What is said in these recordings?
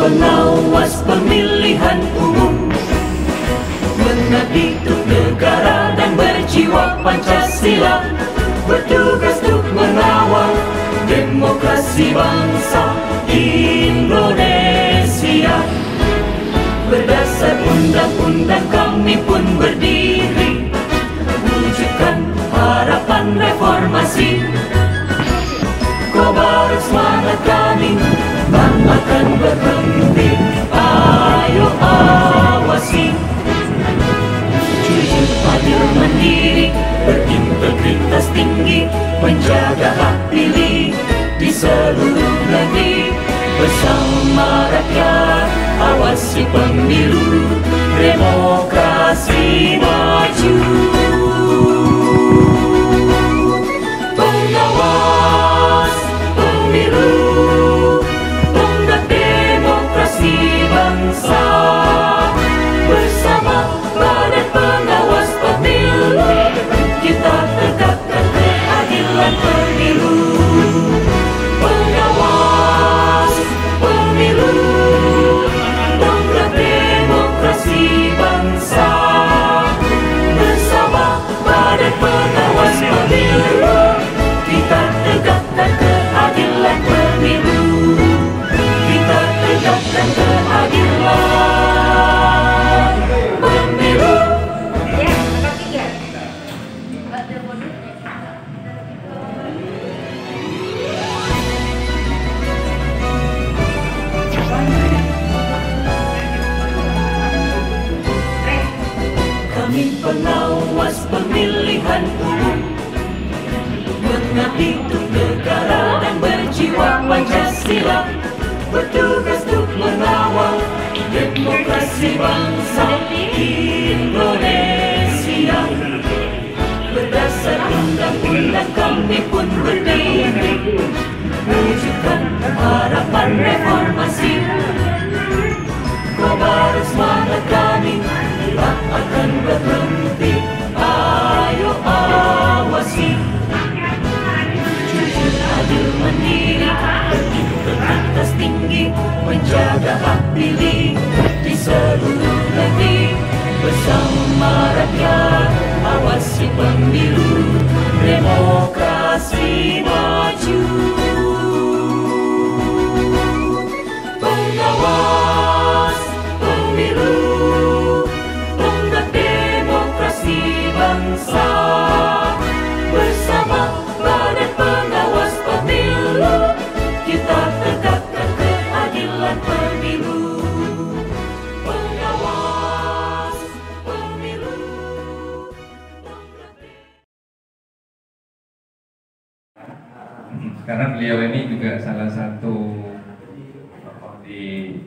pengawas pemilihan umum, mengabdi untuk negara dan berjiwa Pancasila, bertugas untuk mengawal demokrasi bangsa Indonesia. Berdasar undang-undang kami pun berdiri, wujudkan harapan reformasi. Kobar semangat kami, tak akan berhenti. Ayo awasi, jujur, adil, mandiri, berintegritas tinggi, menjaga hak pilih di seluruh negeri. Bersama rakyat, awasi pemilu, demokrasi maju. Pengawas pemilu, tonggak demokrasi bangsa. Bersama Badan Pengawas Pemilu, kita tegakkan keadilan pemilu. Pengawas pemilu, tonggak demokrasi bangsa. Bersama Badan Pengawas Pemilu, kita tegakkan keadilan pemilu. Kita tegakkan keadilan pemilu. Kami pengawas pemilihan umum, mengabdi untuk negara dan berjiwa Pancasila, bertugas untuk mengawal demokrasi bangsa Indonesia. Berdasar undang-undang kami pun berdiri, wujudkan harapan reformasi. Kobar semangat kami, tak akan berhenti. Ayo awasi, jujur, adil, mandiri, berintegritas tinggi, menjaga hak pilih di seluruh negeri. Bersama rakyat, awasi pemilu, demokrasi maju. Pengawas pemilu, tonggak demokrasi bangsa. Bersama Badan Pengawas Pemilu, kita tegakkan keadilan pemilu. Pengawas pemilu, karena beliau ini juga salah satu tokoh di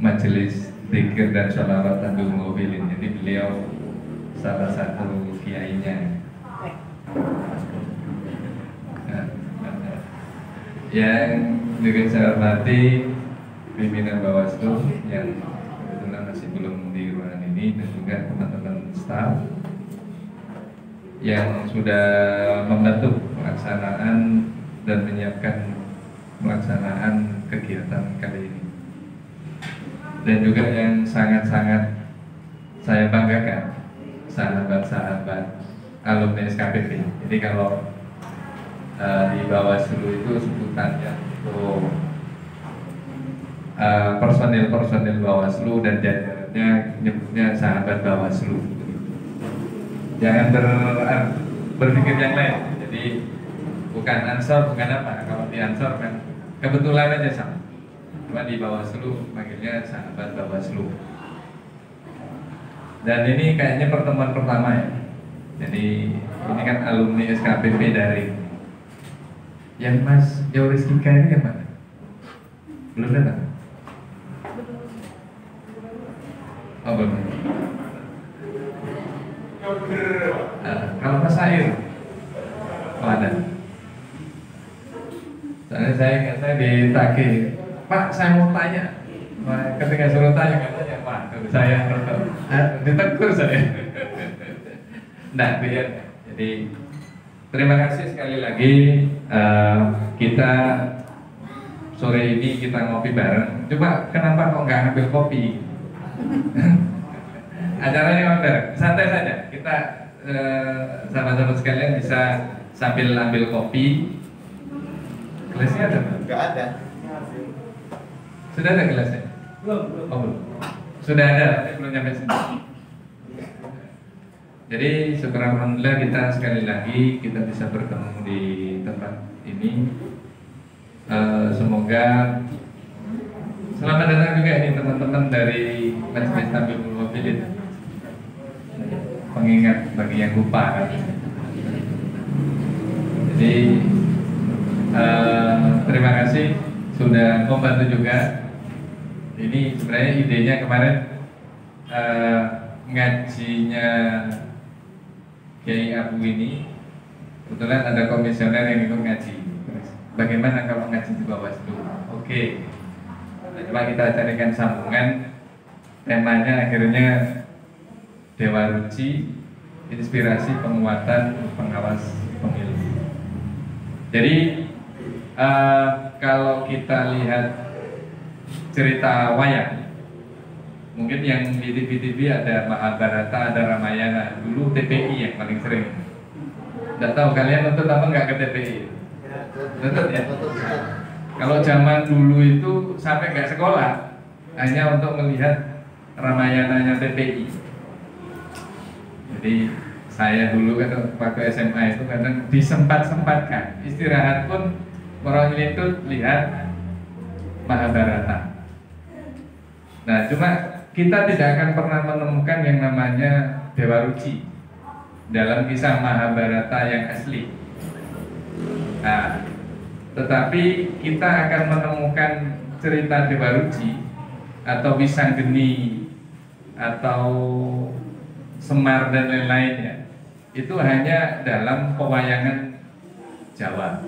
Majelis Dzikir dan Sholawat Tanjung Mobilin. Jadi beliau salah satu kiainya. Yang juga saya hormati pimpinan Bawaslu yang kebetulan masih belum di ruangan ini, dan juga teman-teman staf yang sudah membantu pelaksanaan dan menyiapkan pelaksanaan kegiatan kali ini, dan juga yang sangat-sangat saya banggakan, sahabat-sahabat alumni SKPP. Jadi kalau di Bawaslu itu sebutannya itu personil Bawaslu dan jajarannya nyebutnya sahabat Bawaslu. Jangan berpikir yang lain. Jadi bukan ansor, bukan apa. Kalau di ansor kan kebetulan aja sama. Cuma di Bawaslu panggilnya sahabat Bawaslu. Dan ini kayaknya pertemuan pertama ya. Jadi ini kan alumni SKPP dari yang Mas Yoris Kika ini yang mana? Belum datang? Oh belum. Kalau Mas Air, oh ada. Soalnya saya ditagih, Pak saya mau tanya. Ketika suruh tanya katanya Pak, saya ditegur saya. Nah, biar jadi terima kasih sekali lagi. Kita sore ini kita ngopi bareng. Cuma kenapa kok nggak ambil kopi? Acaranya bareng, santai saja. Kita sahabat-sahabat sekalian bisa sambil ambil kopi. Gelasnya ada? Nggak ada. Sudah ada gelasnya? Belum. Oh, belum. Sudah ada, tapi belum nyampe sini. Jadi syukur alhamdulillah kita sekali lagi kita bisa bertemu di tempat ini. Semoga selamat datang juga ini teman-teman dari Majelis Tabligh Wafidin. Pengingat bagi yang lupa kan. Jadi terima kasih sudah membantu juga. Ini sebenarnya idenya kemarin ngajinya Kiai Abu ini kebetulan ada komisioner yang ikut ngaji. Bagaimana kalau ngaji di Bawaslu? Oke. Coba kita carikan sambungan. Temanya akhirnya Dewa Ruci, inspirasi penguatan pengawas pemilu. Jadi kalau kita lihat cerita wayang, mungkin yang di TV ada Mahabharata, ada Ramayana. Dulu TPI yang paling sering. Tidak tahu kalian nonton apa nggak ke TPI? Nonton ya. Kalau zaman dulu itu sampai nggak sekolah, hanya untuk melihat Ramayananya TPI. Jadi saya dulu kan waktu SMA itu kadang disempat-sempatkan istirahat pun orang itu lihat Mahabharata. Nah, cuma kita tidak akan pernah menemukan yang namanya Dewa Ruci dalam kisah Mahabharata yang asli. Nah, tetapi kita akan menemukan cerita Dewa Ruci atau Wisanggeni atau Semar dan lain-lainnya itu hanya dalam pewayangan Jawa.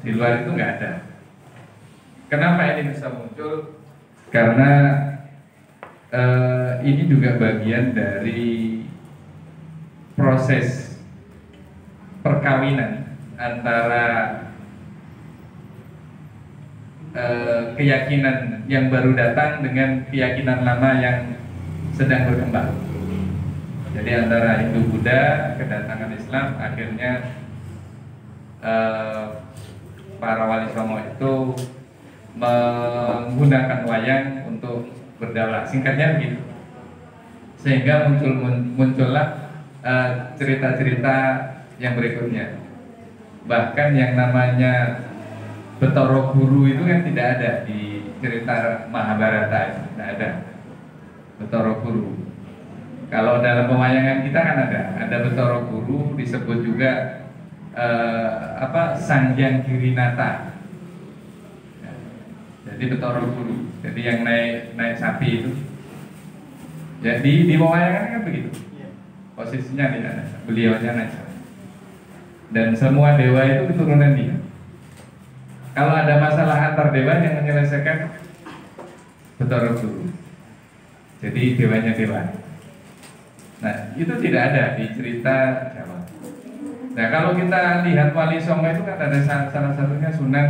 Di luar itu nggak ada. Kenapa ini bisa muncul? Karena ini juga bagian dari proses perkawinan antara keyakinan yang baru datang dengan keyakinan lama yang sedang berkembang. Jadi antara Hindu Buddha, kedatangan Islam, akhirnya para wali songo itu menggunakan wayang untuk berdaulat. Singkatnya begitu. Sehingga muncullah cerita-cerita yang berikutnya. Bahkan yang namanya Betara Guru itu kan tidak ada di cerita Mahabharata, tidak ada Betara Guru. Kalau dalam pewayangan kita kan ada Betara Guru, disebut juga Sanjang Girinata. Jadi Betara Guru, jadi yang naik sapi itu. Jadi di pewayangan kan begitu. Posisinya di sana, beliaunya naik sapi. Dan semua dewa itu keturunan dia. Kalau ada masalah antar dewa yang menyelesaikan Betara Guru. Jadi dewanya dewa. Nah, itu tidak ada di cerita Jawa. Nah, kalau kita lihat Wali Songo itu kan ada salah satunya Sunan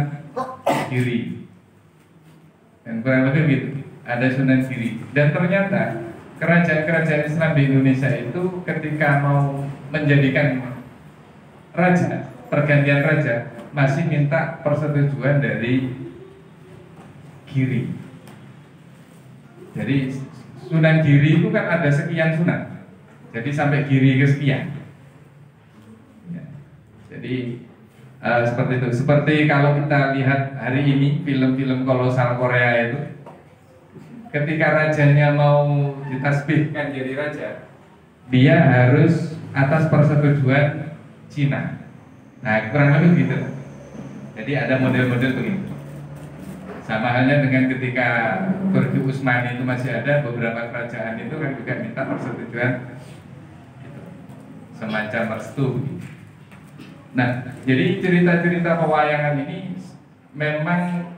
Giri. Dan kurang lebih gitu, ada Sunan Giri. Dan ternyata kerajaan-kerajaan Islam di Indonesia itu ketika mau menjadikan raja, pergantian raja, masih minta persetujuan dari Giri. Jadi Sunan Giri itu kan ada sekian sunan. Jadi sampai Giri kesekian. Ya. Jadi seperti itu. Seperti kalau kita lihat hari ini film-film kolosal Korea itu, ketika rajanya mau ditasbihkan jadi raja, dia harus atas persetujuan Cina. Nah, kurang lebih gitu. Jadi ada model-model begitu. Sama halnya dengan ketika Turki Utsmani itu masih ada, beberapa kerajaan itu kan juga minta persetujuan gitu. Semacam restu. Nah, jadi cerita-cerita pewayangan ini memang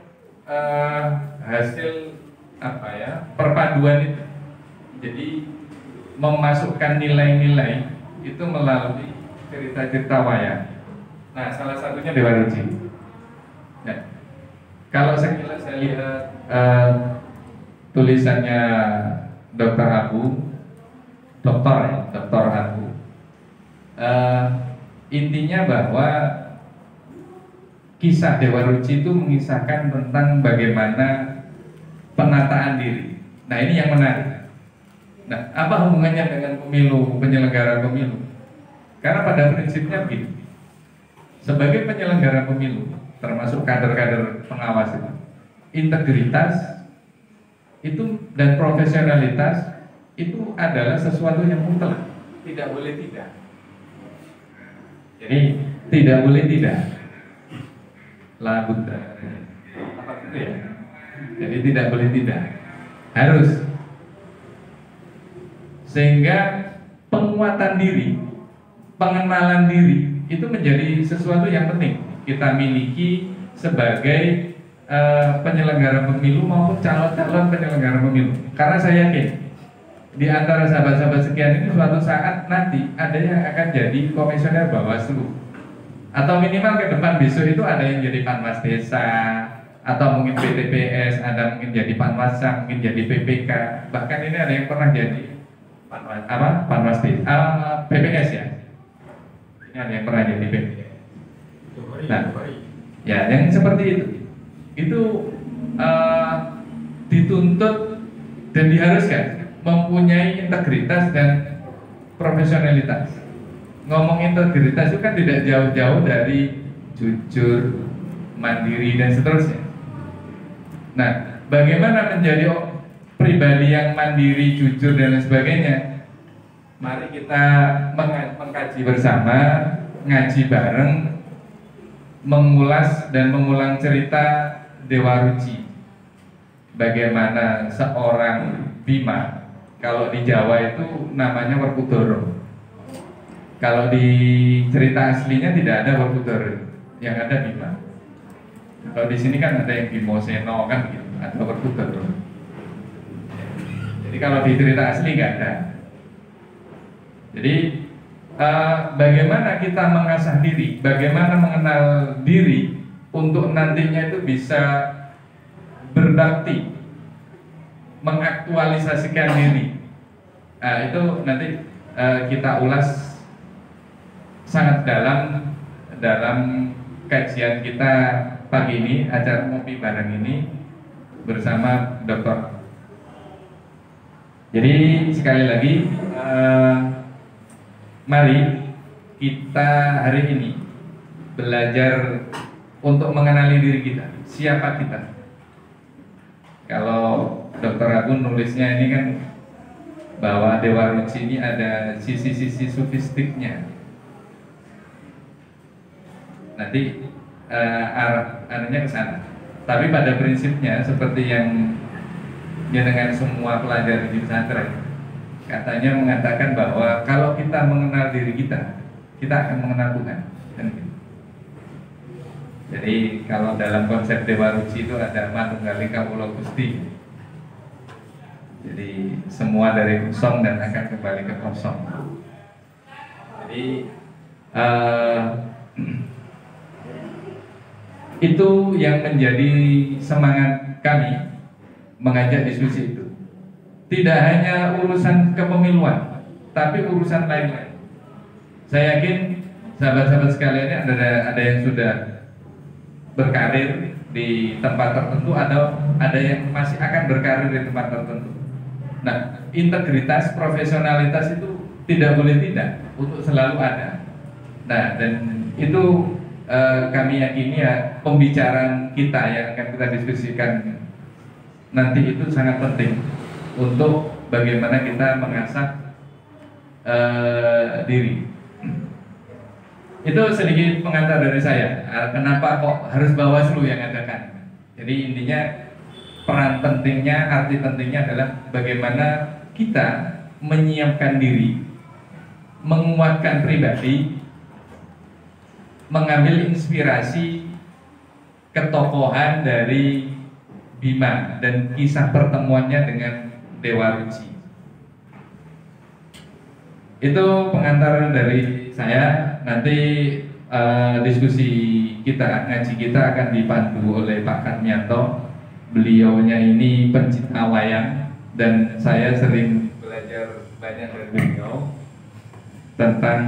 hasil perpaduan itu. Jadi memasukkan nilai-nilai itu melalui cerita-cerita wayang. Nah, salah satunya Dewa Ruci. Nah, Kalau sekilas saya lihat tulisannya Dr. Abu, Dr. Abu, intinya bahwa kisah Dewa Ruci itu mengisahkan tentang bagaimana penataan diri. Nah, ini yang menarik. Nah, apa hubungannya dengan pemilu, penyelenggara pemilu? Karena pada prinsipnya begini, sebagai penyelenggara pemilu, termasuk kader-kader pengawas itu, integritas itu dan profesionalitas itu adalah sesuatu yang mutlak, tidak boleh tidak. Jadi tidak boleh tidak. La budda. Apa itu ya? Jadi tidak boleh tidak. Harus. Sehingga penguatan diri, pengenalan diri itu menjadi sesuatu yang penting kita miliki sebagai penyelenggara pemilu maupun calon-calon penyelenggara pemilu. Karena saya yakin di antara sahabat-sahabat sekian ini suatu saat nanti ada yang akan jadi komisioner Bawaslu, atau minimal ke depan besok itu ada yang jadi Panwas Desa, atau mungkin PTPS, ada mungkin jadi Panwasam, mungkin jadi PPK, bahkan ini ada yang pernah jadi Panwas Desa, PPS ya. Ini ada yang pernah jadi PPS. Nah, ya yang seperti itu dituntut dan diharuskan mempunyai integritas dan profesionalitas. Ngomong integritas itu kan tidak jauh-jauh dari jujur, mandiri dan seterusnya. Nah, bagaimana menjadi pribadi yang mandiri, jujur dan lain sebagainya? Mari kita mengkaji bersama, ngaji bareng, mengulas dan mengulang cerita Dewa Ruci. Bagaimana seorang Bima, kalau di Jawa itu namanya Werkudara. Kalau di cerita aslinya tidak ada Werkudara, yang ada Bima. Kalau di sini kan ada yang Bimoseno kan gitu, ada Werkudara. Jadi kalau di cerita asli nggak ada. Jadi bagaimana kita mengasah diri, bagaimana mengenal diri untuk nantinya itu bisa berbakti, mengaktualisasikan diri. Itu nanti kita ulas sangat dalam kajian kita pagi ini, acara ngopi bareng ini bersama Dr. Jadi sekali lagi mari kita hari ini belajar untuk mengenali diri kita, siapa kita. Kalau Dr. Agun nulisnya ini kan bahwa Dewa Ruci ini ada sisi-sisi sofistiknya. Nanti arahnya ke sana. Tapi pada prinsipnya seperti yang dengan semua pelajar di pesantren, katanya mengatakan bahwa kalau kita mengenal diri kita akan mengenal Tuhan. Kan gitu. Jadi kalau dalam konsep Dewa Ruci itu ada Manunggalika Kawula Gusti. Jadi semua dari kosong dan akan kembali ke kosong. Jadi itu yang menjadi semangat kami mengajak diskusi itu. Tidak hanya urusan kepemiluan, tapi urusan lain-lain. Saya yakin sahabat-sahabat sekalian ada yang sudah berkarir di tempat tertentu, ada yang masih akan berkarir di tempat tertentu. Nah, integritas, profesionalitas itu tidak boleh tidak, untuk selalu ada. Nah, dan itu kami yakini ya pembicaraan kita yang akan kita diskusikan nanti itu sangat penting untuk bagaimana kita mengasah diri. Itu sedikit pengantar dari saya. Kenapa kok harus Bawaslu yang adakan? Jadi intinya peran pentingnya, arti pentingnya adalah bagaimana kita menyiapkan diri, menguatkan pribadi, mengambil inspirasi ketokohan dari Bima dan kisah pertemuannya dengan Dewa Ruci. Itu pengantar dari saya. Nanti diskusi kita, ngaji kita akan dipandu oleh Pak Katmianto. Beliaunya ini pencinta wayang dan saya sering belajar banyak dari beliau tentang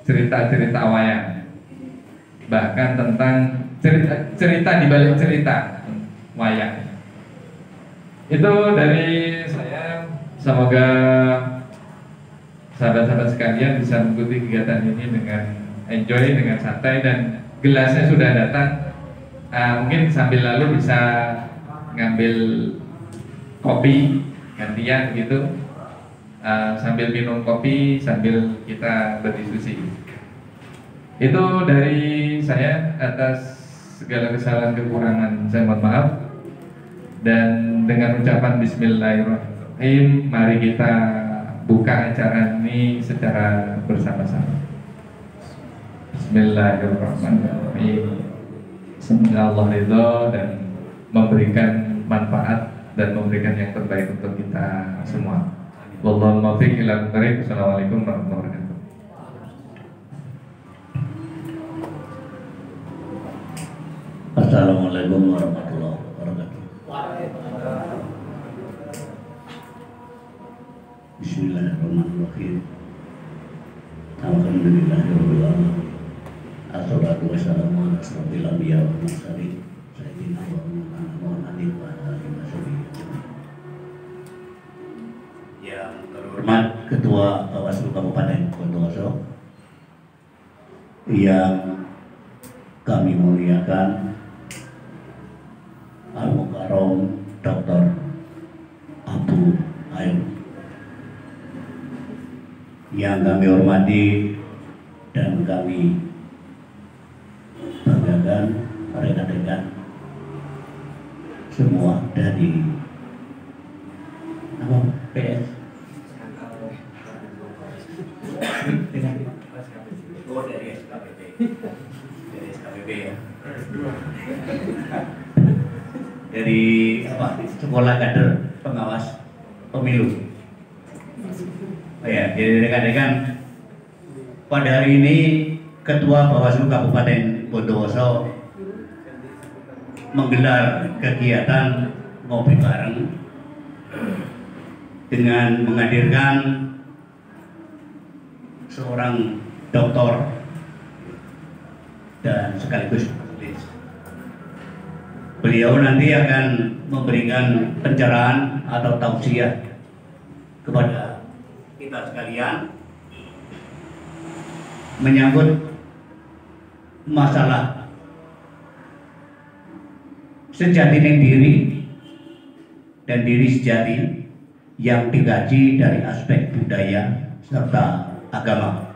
cerita-cerita wayang, bahkan tentang cerita di balik cerita wayang. Itu dari saya. Semoga sahabat-sahabat sekalian bisa mengikuti kegiatan ini dengan enjoy, dengan santai, dan gelasnya sudah datang. Mungkin sambil lalu bisa ngambil kopi gantian gitu, sambil minum kopi sambil kita berdiskusi. Itu dari saya. Atas segala kesalahan kekurangan saya mohon maaf, dan dengan ucapan bismillahirrahmanirrahim mari kita buka acara ini secara bersama-sama. Bismillahirrahmanirrahim. Semoga Allah ridho dan memberikan manfaat dan memberikan yang terbaik untuk kita semua. Wallahu muwaffiq ila aqwamit thoriq. Assalamualaikum warahmatullahi wabarakatuh. Assalamualaikum warahmatullahi wabarakatuh. Bismillahirrahmanirrahim. Alhamdulillahirabbil alamin. Assalatu wassalamu ala asyrofil anbiya wal mursalin sayyidina wa maulana Muhammadin wa ala alihi wasallam. Yang terhormat Ketua Bawaslu Kabupaten Bondowoso, yang kami muliakan Al-Mukarram Dr. Abu Hair, yang kami hormati dan kami banggakan rekan-rekan semua dari apa PS dari SKPP ya, dari apa, Sekolah Kader Pengawas Pemilu. Oh ya, jadi rekan-rekan, pada hari ini Ketua Bawaslu Kabupaten Bondowoso menggelar kegiatan ngopi bareng dengan menghadirkan seorang doktor dan sekaligus penulis. Beliau nanti akan memberikan pencerahan atau tausiah kepada kita sekalian menyangkut masalah sejati diri dan diri sejati yang dikaji dari aspek budaya serta agama.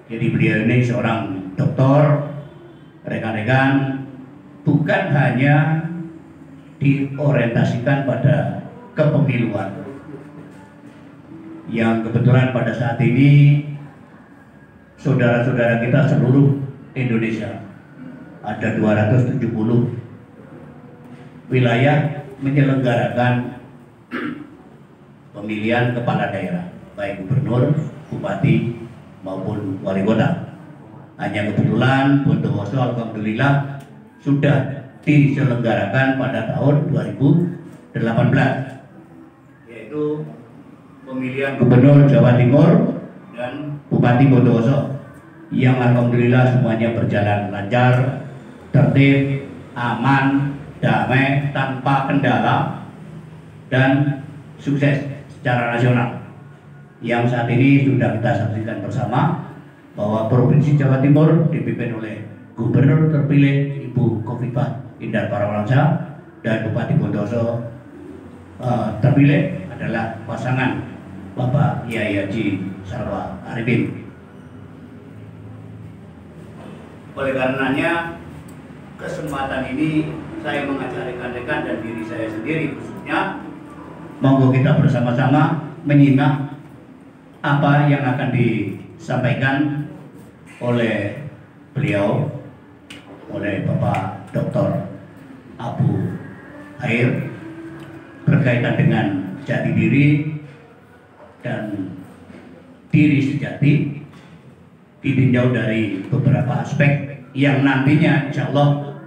Jadi beliau ini seorang doktor, rekan-rekan, bukan hanya diorientasikan pada kepemiluan, yang kebetulan pada saat ini saudara-saudara kita seluruh Indonesia ada 270 wilayah menyelenggarakan pemilihan kepala daerah, baik gubernur, bupati maupun wali kota. Hanya kebetulan Bondowoso alhamdulillah sudah diselenggarakan pada tahun 2018, yaitu pemilihan gubernur Jawa Timur dan Bupati Bondowoso, yang alhamdulillah semuanya berjalan lancar, tertib, aman, damai, tanpa kendala, dan sukses secara nasional. Yang saat ini sudah kita saksikan bersama bahwa Provinsi Jawa Timur dipimpin oleh Gubernur terpilih Ibu Khofifah Indar Parawansa, dan Bupati Bondowoso terpilih adalah pasangan Bapak Kiai Haji Sarwa Arifin. Oleh karenanya, kesempatan ini saya mengajak rekan-rekan dan diri saya sendiri khususnya, monggo kita bersama-sama menyimak apa yang akan disampaikan oleh beliau, oleh Bapak Dr. Abu Hair, berkaitan dengan jati diri dan diri sejati ditinjau dari beberapa aspek yang nantinya insya Allah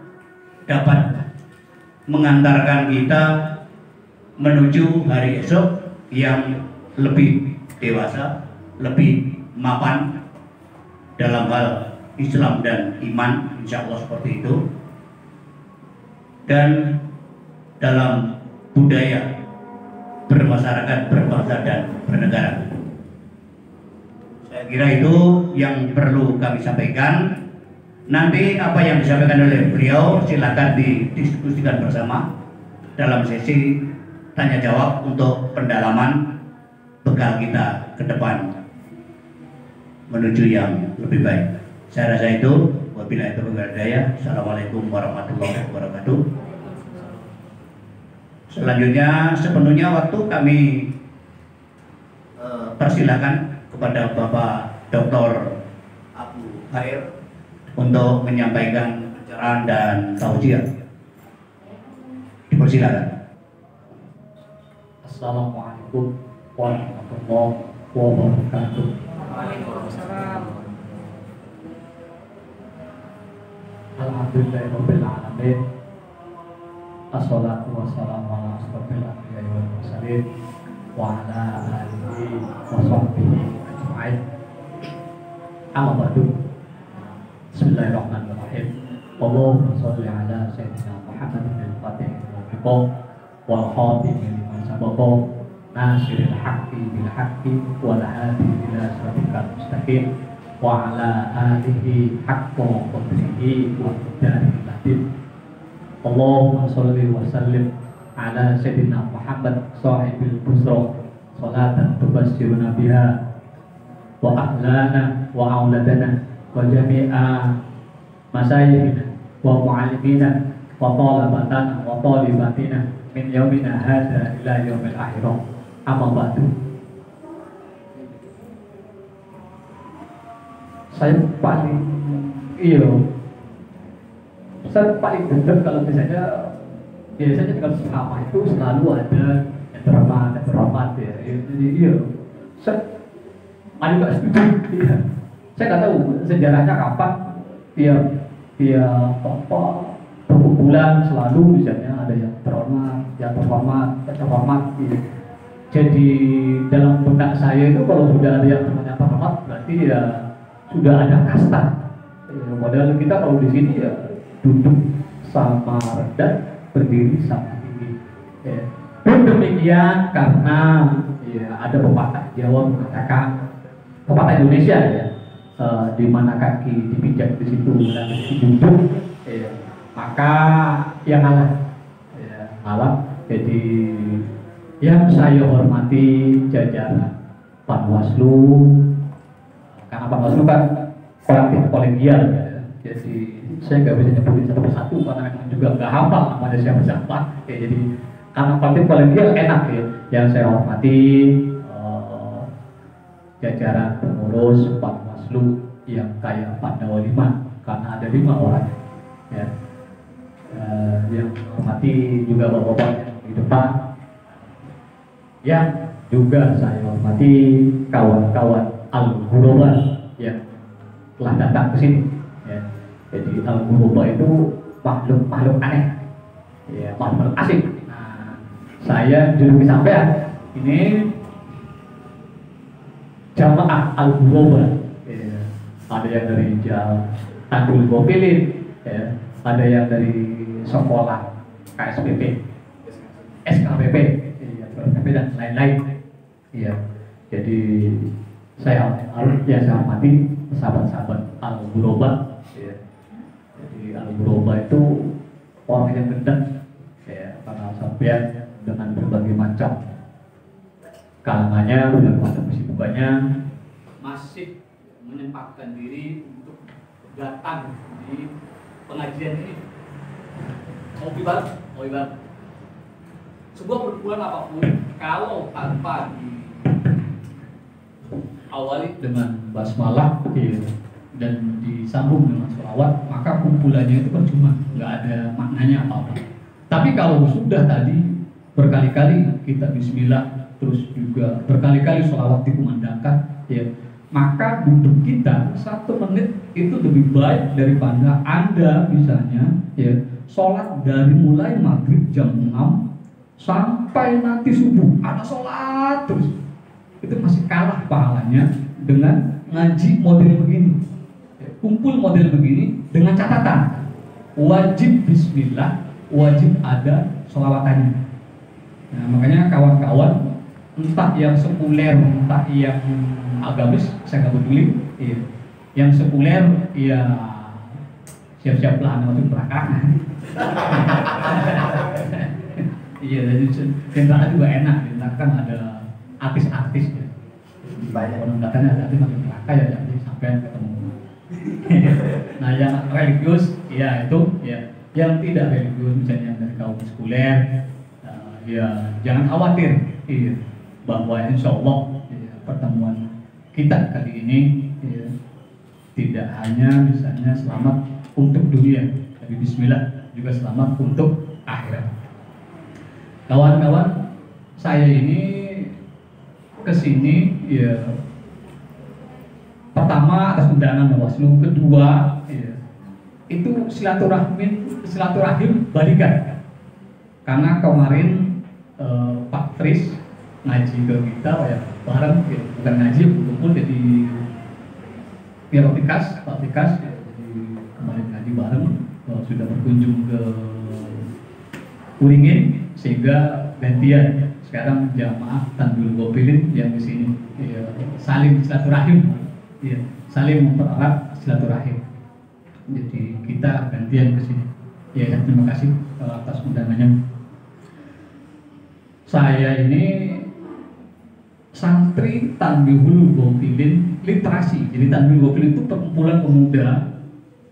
dapat mengantarkan kita menuju hari esok yang lebih dewasa, lebih mapan dalam hal Islam dan iman, insya Allah seperti itu. Dan dalam budaya bermasyarakat, berbangsa dan bernegara. Saya kira itu yang perlu kami sampaikan. Nanti apa yang disampaikan oleh beliau silakan didiskusikan bersama dalam sesi tanya jawab untuk pendalaman bekal kita ke depan menuju yang lebih baik. Saya rasa itu. Wabillahi taufiq wal hidayah. Assalamualaikum warahmatullahi wabarakatuh. Selanjutnya sepenuhnya waktu kami persilakan kepada Bapak Dr. Abu Khair untuk menyampaikan pencerahan dan tausiah. Dipersilakan. Assalamualaikum warahmatullahi wabarakatuh. Waalaikumsalam. Alhamdulillahirabbil alamin. Assalatu wassalamu ala asyrofil anbiya'i wal mursalin wa ala alihi wa sahbihi ajma'in. Amma ba'du. Bismillahirrahmanirrahim. Allahumma shalli ala sayyidina Muhammadin al-Fatihil wal khatimi lima sabaqa nasiril haqqi bil haqqi wal hadi ila siratal mustaqim wa ala alihi haqqa qadrihi wa miqdarihil azim. Allahumma shalli wa sallim ala sayyidina Muhammad sahibil busra salatan tubassiruna biha wa ahlana wa auladana wa jami'a masayyihina wa mu'allimina wa talabatana wa talibatina min yaumina hadza ila yaumil akhirah. Amma ba'du. Saya paling benar kalau biasanya kalau selama itu selalu ada yang terhormat ya. Jadi saya juga setuju. Iya. Saya nggak tahu sejarahnya kapan tiap perkumpulan selalu misalnya ada yang terhormat. Gitu. Jadi dalam benak saya itu kalau sudah ada yang namanya terhormat berarti ya sudah ada kasta. Ya, modal kita kalau di sini ya duduk sama rendah, berdiri sama tinggi. Ya. Demikian karena ya, ada pepatah Jawa mengatakan, pepatah Indonesia ya, di mana kaki dipijak di situ dan duduk, ya, maka yang ngalah. Jadi yang saya hormati jajaran Panwaslu, karena Panwaslu kan kolektif kolegial ya. Jadi saya nggak bisa nyebutin satu persatu karena memang juga nggak hafal namanya siapa. Ya, jadi karena kolektif kolegial enak ya. Yang saya hormati jajaran pengurus Panwaslu yang kayak Pandawa 5 karena ada 5 orang ya. Yang hormati juga bapak-bapak di depan. Yang juga saya hormati kawan-kawan Al-Ghuraba yang telah datang ke sini. Ya. Jadi Al-Ghuraba itu makhluk aneh, ya, makhluk asing. Nah, saya juluki sampean ini jamaah Al-Ghuraba. Ya. Ada yang dari Tandul Gopilin, ya. Ada yang dari sekolah KSPP, SKPP, dan lain-lain. Iya. Jadi saya hormati sahabat-sahabat Al-Ghuraba. Ya. Jadi Al-Ghuraba itu orang yang gendeng, ya, karena sampean dengan berbagai macam kalangannya, berbagai macam kesibukannya masih menyempatkan diri untuk datang di pengajian ini. Mau ibarat sebuah perkumpulan apapun kalau tanpa diawali dengan basmalah dan disambung dengan sholawat, maka kumpulannya itu percuma, nggak ada maknanya apa-apa. Tapi kalau sudah tadi berkali-kali kita bismillah, terus juga berkali-kali sholawat dikumandangkan, ya, maka duduk kita 1 menit itu lebih baik daripada Anda misalnya ya sholat dari mulai maghrib jam 6 sampai nanti subuh ada sholat terus, itu masih kalah pahalanya dengan ngaji model begini, kumpul model begini dengan catatan wajib bismillah, wajib ada sholawatannya. Nah, makanya kawan-kawan entah yang sekuler, entah yang agamis, saya nggak peduli. Iya. Yang sekuler, ya siap-siaplah anak itu neraka. Iya, jadi neraka juga enak. Di neraka kan ada artis-artis ya. Banyak orang katanya ada artis masuk neraka ya, jadi sampai ketemu. Nah, yang religius, ya itu, ya. Yang tidak religius, misalnya dari kaum sekuler, ya jangan khawatir. Iya. Bahwa insya Allah ya, pertemuan kita kali ini ya, tidak hanya misalnya selamat untuk dunia, tapi bismillah juga selamat untuk akhirat. Kawan-kawan, saya ini kesini ya pertama atas undangan Bawaslu, kedua ya, itu silaturahim balikan. Karena kemarin Pak Tris ngaji ke kita ya bareng ya, bukan ngaji kumpul jadi ya Pak Tikas ya, jadi kemarin ngaji bareng sudah berkunjung ke Uringin sehingga gantian sekarang jamaah Tanjung Gopilin yang di sini ya, saling silaturahim ya, saling mempererat silaturahim, jadi kita gantian ke sini ya. Terima kasih atas undangannya. Saya ini santri Tanjung Gopilin literasi. Jadi Tanjung Gopilin itu perkumpulan pemuda,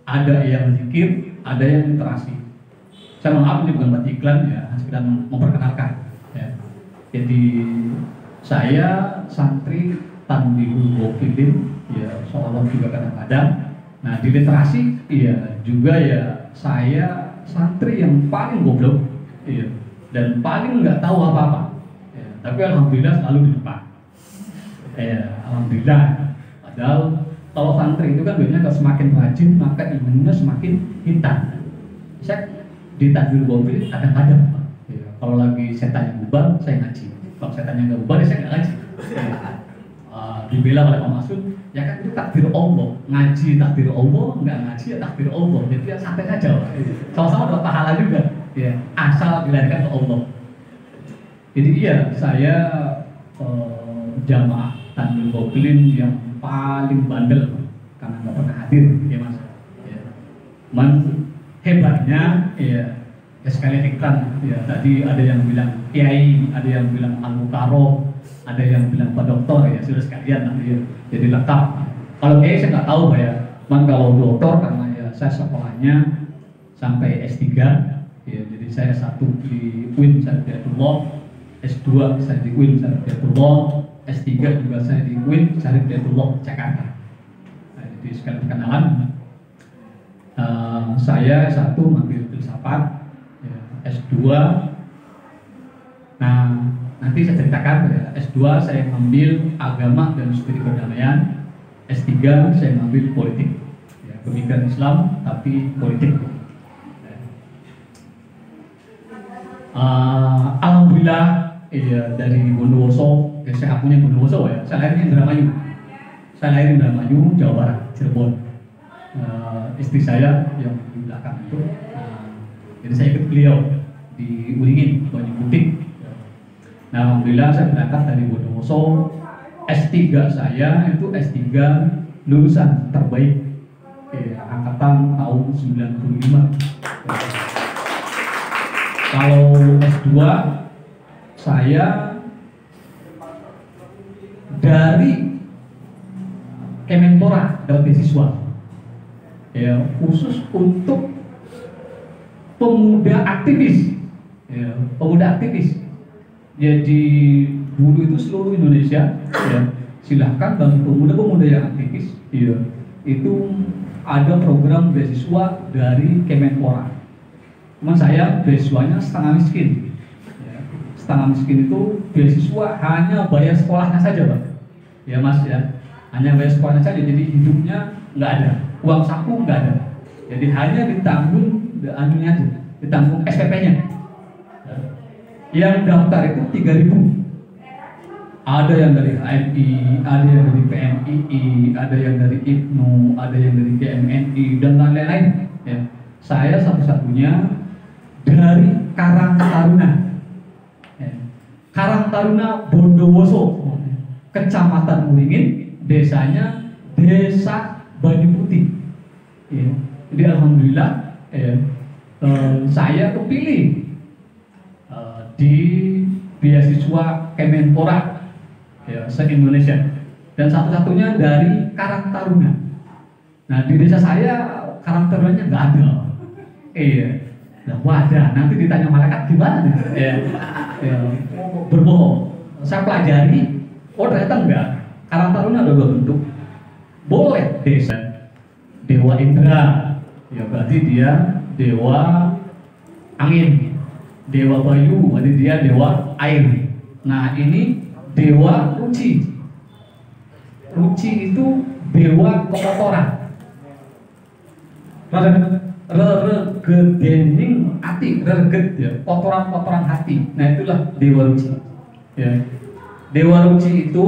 ada yang zikir, ada yang literasi. Saya maaf ini bukan buat iklan ya, sekedar memperkenalkan. Ya. Jadi saya santri Tanjung Gopilin, ya seolah juga kadang-kadang. Nah di literasi, ya juga ya saya santri yang paling goblok, ya, dan paling nggak tahu apa-apa. Ya, tapi alhamdulillah selalu di depan. Ya, alhamdulillah. Padahal kalau santri itu kan biasanya kalau semakin rajin maka imannya semakin hitam. Saya di Tanjung Gopilin kadang-kadang ya, kalau lagi setannya bubar saya ngaji, kalau setannya nggak bubar ya saya nggak ngaji. Dibela oleh Pak Masud, ya kan itu takdir Allah, ngaji takdir Allah, nggak ngaji ya takdir Allah, jadi ya santai saja, sama-sama dapat pahala juga, ya asal dilarikan ke Allah. Jadi iya saya jamaah Tanjung Gopilin yang paling bandel karena nggak pernah hadir, ya Mas. Ya. Hebatnya, ya sekali iklan, ya tadi ada yang bilang kiai, ada yang bilang al-mukaro, ada yang bilang Pak Doktor, ya sudah sekalian nanti ya, jadi lengkap. Kalau kiai saya nggak tahu Pak ya, kalau doktor karena ya saya sekolahnya sampai S3, ya jadi saya satu di UIN Syarifiyatullah, S2 saya di UIN Syarifiyatullah, S3 juga saya di UIN Syarifiyatullah Jakarta. Nah, jadi sekali perkenalan, saya satu mengambil filsafat, ya, S2. Nah nanti saya ceritakan ya, S2 saya mengambil agama dan studi perdamaian, S3 saya mengambil politik, ya, pemikiran Islam tapi politik. Alhamdulillah ya, dari Bondowoso, ya, saya punya Bondowoso ya, saya lahir di Indramayu. Saya lahir di Indramayu, Jawa Barat, Cirebon. Istri saya yang di belakang itu, jadi saya ikut beliau di Uringin, Banyu Putih. Nah, alhamdulillah saya berangkat dari Bondowoso. S3 saya itu S3 lulusan terbaik ya, angkatan tahun 95. Kalau S2 saya dari Kemenpora dapat beasiswa ya, khusus untuk pemuda aktivis ya, pemuda aktivis. Jadi dulu itu seluruh Indonesia ya, silahkan bagi pemuda-pemuda yang aktivis ya, itu ada program beasiswa dari Kemenpora. Cuman saya beasiswanya setengah miskin ya. Setengah miskin itu beasiswa hanya bayar sekolahnya saja Pak ya Mas ya. hanya bayar sekolahnya saja, jadi hidupnya nggak ada, uang saku nggak ada, jadi hanya ditanggung anunya aja, ditanggung SPP-nya. Yang daftar itu 3.000. Ada yang dari HMI, ada yang dari PMII, ada yang dari IPNU, ada yang dari GMNI dan lain-lain. Ya. Saya satu-satunya dari Karang Taruna. Ya. Karang Taruna Bondowoso, Kecamatan Muringin, desanya Desa Banyu Putih. Ya. Jadi alhamdulillah saya kepilih di beasiswa Kemenpora ya, se-Indonesia, dan satu-satunya dari Karang Taruna. Nah di desa saya Karang Tarunanya nggak ada. Iya. Nah, wadah, nanti ditanya malaikat gimana nih? Ya, berbohong. Saya pelajari, oh ternyata enggak. Karang Taruna ada 2 bentuk. Boleh desa Dewa Indra, ya berarti dia dewa angin. Dewa Bayu, berarti dia dewa air. Nah ini Dewa Ruci. Ruci itu dewa kekotoran. Regedening hati, reget ya, kotoran-kotoran hati. Nah itulah Dewa Ruci. Ya. Dewa Ruci itu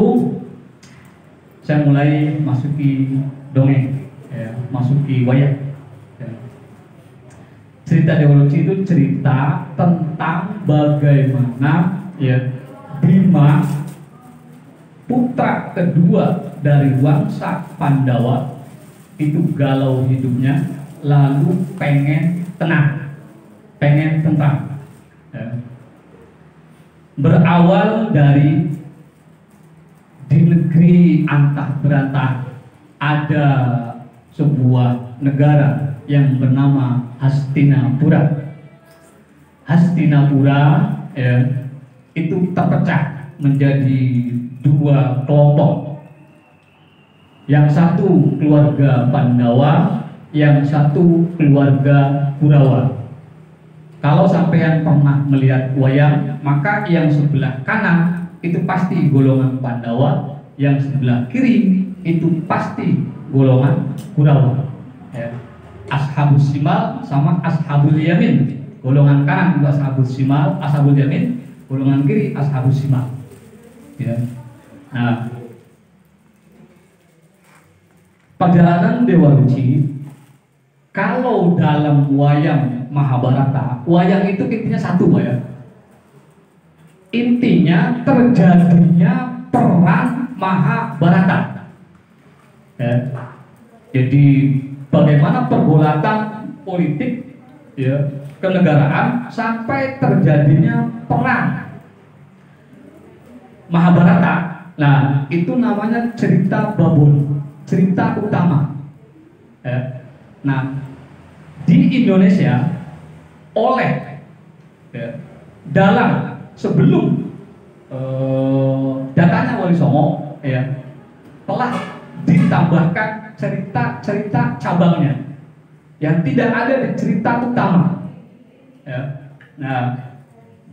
saya mulai masuki dongeng, ya, masuki wayang. Ya. Cerita Dewa Ruci itu cerita tentang bagaimana ya Bima, putra kedua dari Wangsa Pandawa, itu galau hidupnya, lalu pengen tenang, pengen tentram. Ya. Berawal dari di negeri antah berantah ada sebuah negara yang bernama Hastinapura. Hastinapura ya, itu terpecah menjadi 2 kelompok. Yang satu keluarga Pandawa, yang satu keluarga Kurawa. Kalau sampean pernah melihat wayang, maka yang sebelah kanan itu pasti golongan Pandawa, yang sebelah kiri itu pasti golongan Kurawa. Ya. Ashabus Shimal sama Ashabul Yamin. Golongan kanan itu Ashabus Shimal, Ashabul Yamin. Golongan kiri Ashabus Shimal. Ya. Nah, perjalanan Dewa Ruci, kalau dalam wayang Mahabharata, wayang itu intinya satu ya. Intinya terjadinya perang Mahabharata. Ya. Jadi bagaimana pergulatan politik ya, kenegaraan sampai terjadinya perang Mahabharata. Nah, itu namanya cerita babon, cerita utama. Ya. Nah, di Indonesia oleh ya, dalam sebelum datanya Wali Songo ya, telah ditambahkan cerita-cerita cabangnya yang tidak ada di cerita utama. Ya. Nah,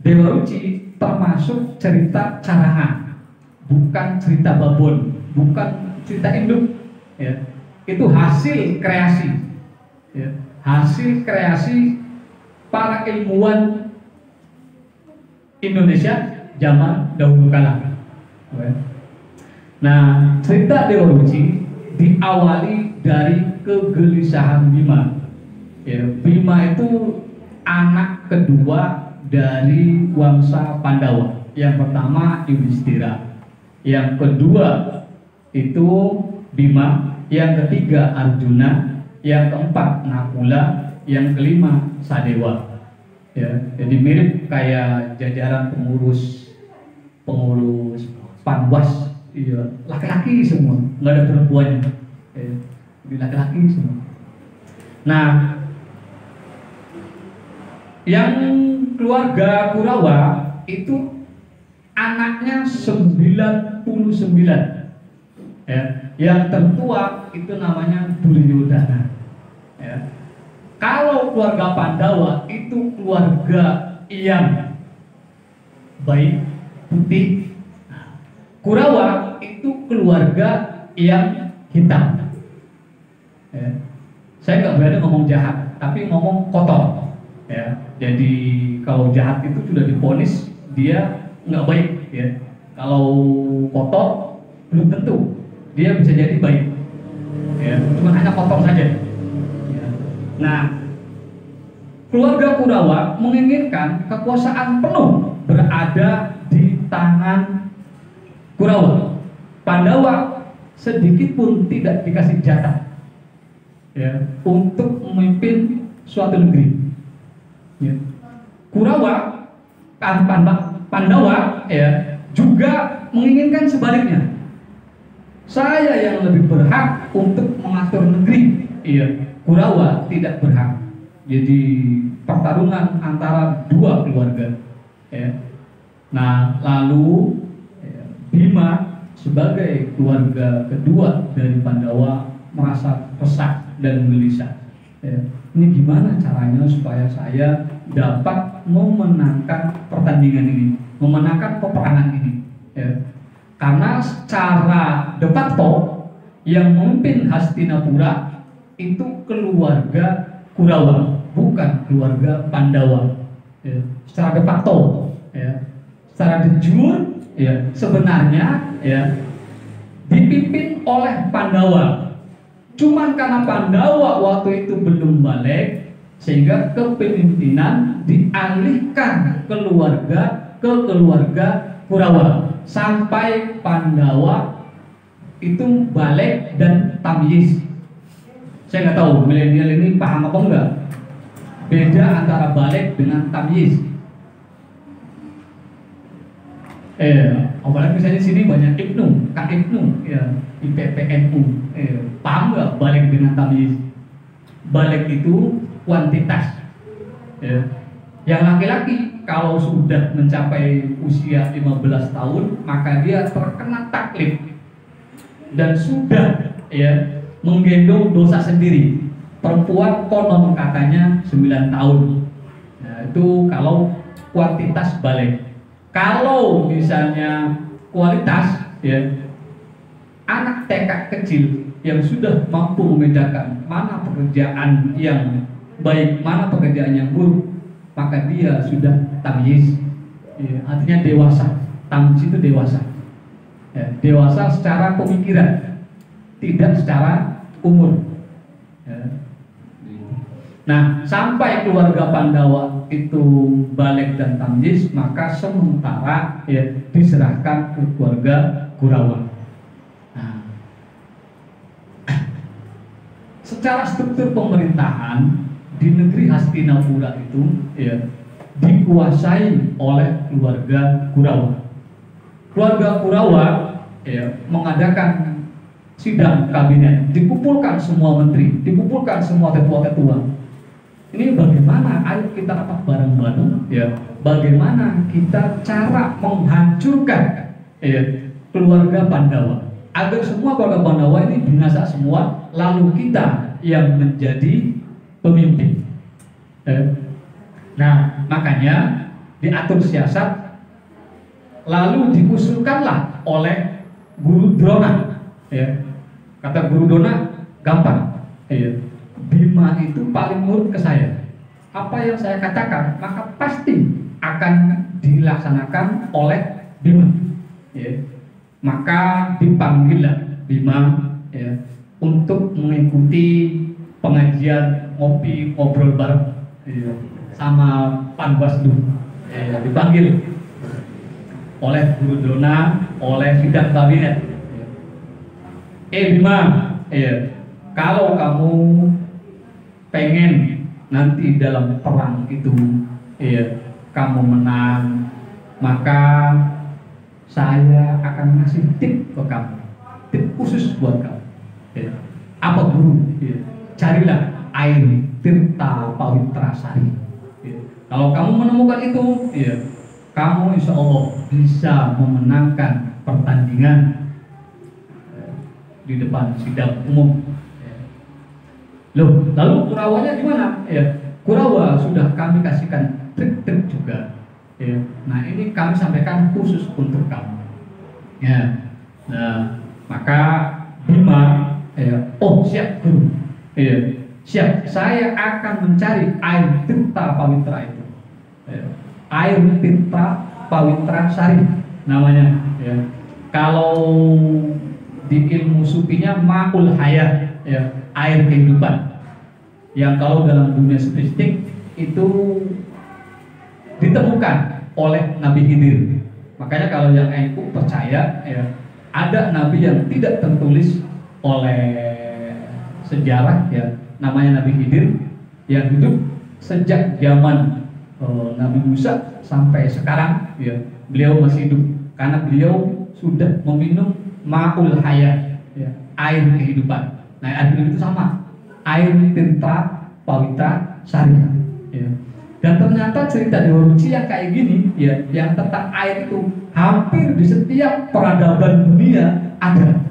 Dewa Ruci termasuk cerita carangan, bukan cerita babon, bukan cerita induk. Ya. Itu hasil kreasi, ya. Hasil kreasi para ilmuwan Indonesia zaman dahulu kala. Ya. Nah, cerita Dewa Ruci diawali dari kegelisahan Bima. Ya, Bima itu anak kedua dari Wangsa Pandawa. Yang pertama Yudhistira, yang kedua itu Bima, yang ketiga Arjuna, yang keempat Nakula, yang kelima Sadewa. Ya, jadi mirip kayak jajaran pengurus Panwas, iya, laki-laki semua, nggak ada perempuannya. Ya, jadi laki-laki semua. Nah, yang keluarga Kurawa itu anaknya 99. Ya, yang tertua itu namanya Duryodhana. Ya. Kalau keluarga Pandawa itu keluarga yang baik, putih. Nah, Kurawa itu keluarga yang hitam. Ya. Saya nggak berani ngomong jahat, tapi ngomong kotor. Ya. Jadi kalau jahat itu sudah divonis dia nggak baik. Ya. Kalau kotor belum tentu dia bisa jadi baik. Ya. Cuma hanya kotor saja. Ya. Nah, keluarga Kurawa menginginkan kekuasaan penuh berada di tangan Kurawa. Pandawa sedikit pun tidak dikasih jatah, ya, untuk memimpin suatu negeri. Ya. Kurawa, Pandawa, ya, juga menginginkan sebaliknya. Saya yang lebih berhak untuk mengatur negeri. Ya. Kurawa tidak berhak. Jadi pertarungan antara dua keluarga. Ya. Nah, lalu ya, Bima sebagai keluarga kedua dari Pandawa merasa resah dan gelisah. Ya, ini gimana caranya supaya saya dapat memenangkan pertandingan ini, memenangkan peperangan ini? Ya, karena secara de facto yang memimpin Hastinapura itu keluarga Kurawa, bukan keluarga Pandawa. Ya, secara de facto, ya, secara de jure, ya, sebenarnya ya dipimpin oleh Pandawa. Cuman karena Pandawa waktu itu belum balik, sehingga kepemimpinan dialihkan ke keluarga Kurawa sampai Pandawa itu balik dan tamyiz. Saya nggak tahu milenial ini paham apa enggak beda antara balik dengan tamyiz. Apalagi misalnya sini banyak Ibnu, Kak Ibnu, ya, IPPNU. Paham nggak balik dengan tamyiz? Balik itu kuantitas. Ya. Yang laki-laki kalau sudah mencapai usia 15 tahun, maka dia terkena taklif dan sudah, ya, menggendong dosa sendiri. Perempuan konon katanya 9 tahun. Nah, itu kalau kuantitas balik. Kalau misalnya kualitas, ya, anak TK kecil yang sudah mampu membedakan mana pekerjaan yang baik, mana pekerjaan yang buruk, maka dia sudah tamyiz. Ya, artinya dewasa. Tamyiz itu dewasa. Ya, dewasa secara pemikiran, tidak secara umur. Ya. Nah, sampai keluarga Pandawa itu balik dan tamyiz, maka sementara, ya, diserahkan ke keluarga Kurawa. Nah, secara struktur pemerintahan di negeri Hastinapura itu, ya, dikuasai oleh keluarga Kurawa. Keluarga Kurawa, ya, mengadakan sidang kabinet, dikumpulkan semua menteri, dikumpulkan semua tetua-tetua. Ini bagaimana? Ayo kita rapat bareng-bareng, ya. Bagaimana kita cara menghancurkan, ya, keluarga Pandawa agar semua keluarga Pandawa ini binasa semua, lalu kita yang menjadi pemimpin. Nah, makanya diatur siasat, lalu diusulkanlah oleh Guru Drona. Ya. Kata Guru Drona, gampang. Ya. Bima itu paling nurut ke saya. Apa yang saya katakan, maka pasti akan dilaksanakan oleh Bima. Ya. Maka dipanggillah Bima, ya, untuk mengikuti pengajian ngopi ngobrol bareng, ya, sama Panwaslu. Ya, dipanggil oleh Guru Drona, oleh sidang kabinet. Bima, ya, kalau kamu pengen nanti dalam perang itu, ya, kamu menang, maka saya akan ngasih tip ke kamu, tip khusus buat kamu. Ya. Apa Guru? Ya. Carilah air Tirta Pawitra Sari. Ya. Kalau kamu menemukan itu, ya, kamu insya Allah bisa memenangkan pertandingan di depan sidang umum. Loh, lalu Kurawanya gimana? Ya, Kurawa sudah kami kasihkan trik-trik juga. Ya, nah ini kami sampaikan khusus untuk kamu. Ya, nah maka Bima, ya, oh siap guru, ya, siap. Saya akan mencari air tirta pawitra itu, ya. Air tirta pawitra sari namanya. Ya. Kalau di ilmu sufinya ma'ul hayat, ya, air kehidupan. Yang kalau dalam dunia sufistik itu ditemukan oleh Nabi Khidir. Makanya kalau yang NU percaya, ya, ada nabi yang tidak tertulis oleh sejarah, ya, namanya Nabi Khidir, yang hidup sejak zaman Nabi Musa sampai sekarang, ya, beliau masih hidup karena beliau sudah meminum ma'ul hayat, ya, air kehidupan. Nah, air kehidupan itu sama, air tirta pawitra sari, ya. Dan ternyata cerita Dewa Ruci yang kayak gini, ya, yang tentang air itu hampir di setiap peradaban dunia ada,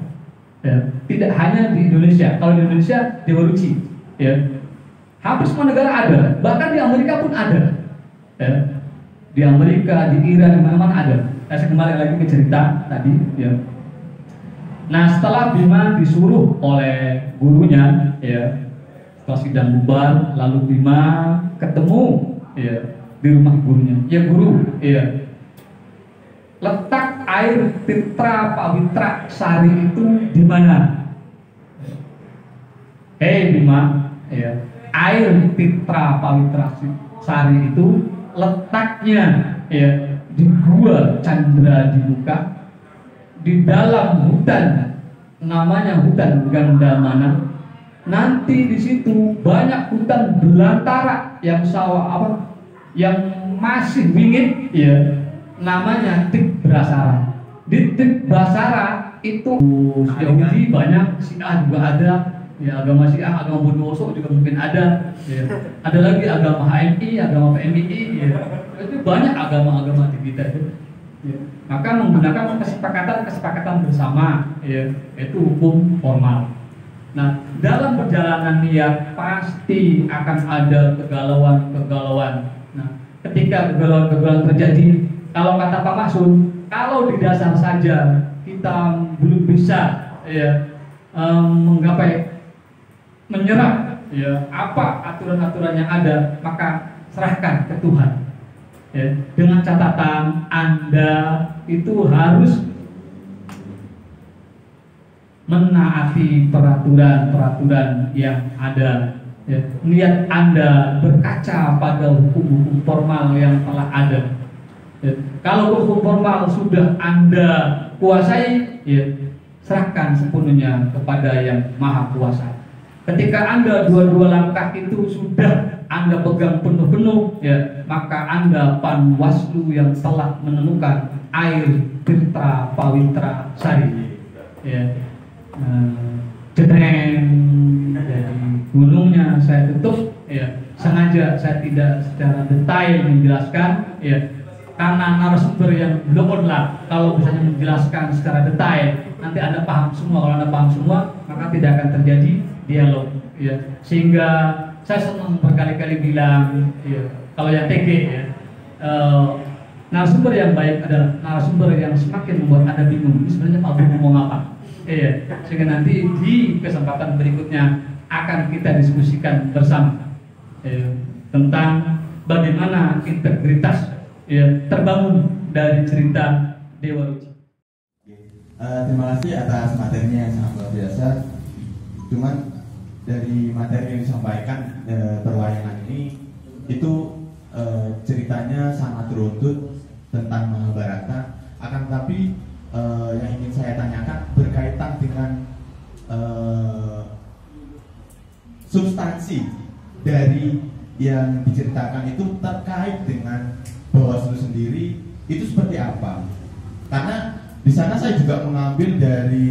ya. Tidak hanya di Indonesia. Kalau di Indonesia Dewa Ruci, ya, hampir semua negara ada. Bahkan di Amerika pun ada, ya. Di Amerika, di Iran, di mana-mana ada. Saya kembali lagi ke cerita tadi, ya. Nah, setelah Bima disuruh oleh gurunya, ya, setelah sidang bubar, lalu Bima ketemu, ya, di rumah gurunya. Ya guru, ya, letak air tirta pawitra sari itu di mana? Bima, ya, air tirta pawitra sari itu letaknya, ya, di gua Candra di Muka, di dalam hutan, namanya hutan Gandamana. Nanti di situ banyak hutan belantara yang sawah apa, yang masih wingit, ya, namanya Tik Brasara. Di Tik Brasara itu Yahudi banyak, Syiah juga ada, ya, agama Syiah, agama Bondowoso juga mungkin ada, ya. Ada lagi agama HMI, agama PMI, ya. Itu banyak agama-agama di kita itu, ya. Maka menggunakan kesepakatan bersama, ya, itu hukum formal. Nah, dalam perjalanan niat pasti akan ada kegalauan. Nah, ketika kegalauan terjadi, kalau kata Pak Mahsud, kalau di dasar saja kita belum bisa, ya, menggapai, menyerap, ya, apa aturan-aturan yang ada, maka serahkan ke Tuhan, ya, dengan catatan Anda itu harus menaati peraturan-peraturan yang ada, ya. Niat Anda berkaca pada hukum-hukum formal yang telah ada, ya. Kalau hukum formal sudah Anda kuasai, ya, serahkan sepenuhnya kepada yang Maha Kuasa. Ketika Anda dua-dua langkah itu sudah Anda pegang penuh-penuh, ya, maka Anda Panwaslu yang telah menemukan air tirta pawitra sari, ya. Dari gunungnya saya tutup, ya, sengaja saya tidak secara detail menjelaskan, ya, karena narasumber yang belum lah. Kalau misalnya menjelaskan secara detail, nanti Anda paham semua. Kalau Anda paham semua, maka tidak akan terjadi dialog, ya. Sehingga saya senang berkali-kali bilang, ya, kalau yang TG, ya, narasumber yang baik adalah narasumber yang semakin membuat Anda bingung. Ini sebenarnya Pak Guru mau ngapa? Iya, sehingga nanti di kesempatan berikutnya akan kita diskusikan bersama, tentang bagaimana integritas, ya, terbangun dari cerita Dewa Ruci. Terima kasih atas materinya yang sangat luar biasa. Cuman dari materi yang disampaikan perwayangan ini itu ceritanya sangat runtut tentang Mahabharata. Akan tetapi yang ingin saya tanyakan berkaitan dengan substansi dari yang diceritakan itu terkait dengan Bawaslu sendiri itu seperti apa? Karena di sana saya juga mengambil dari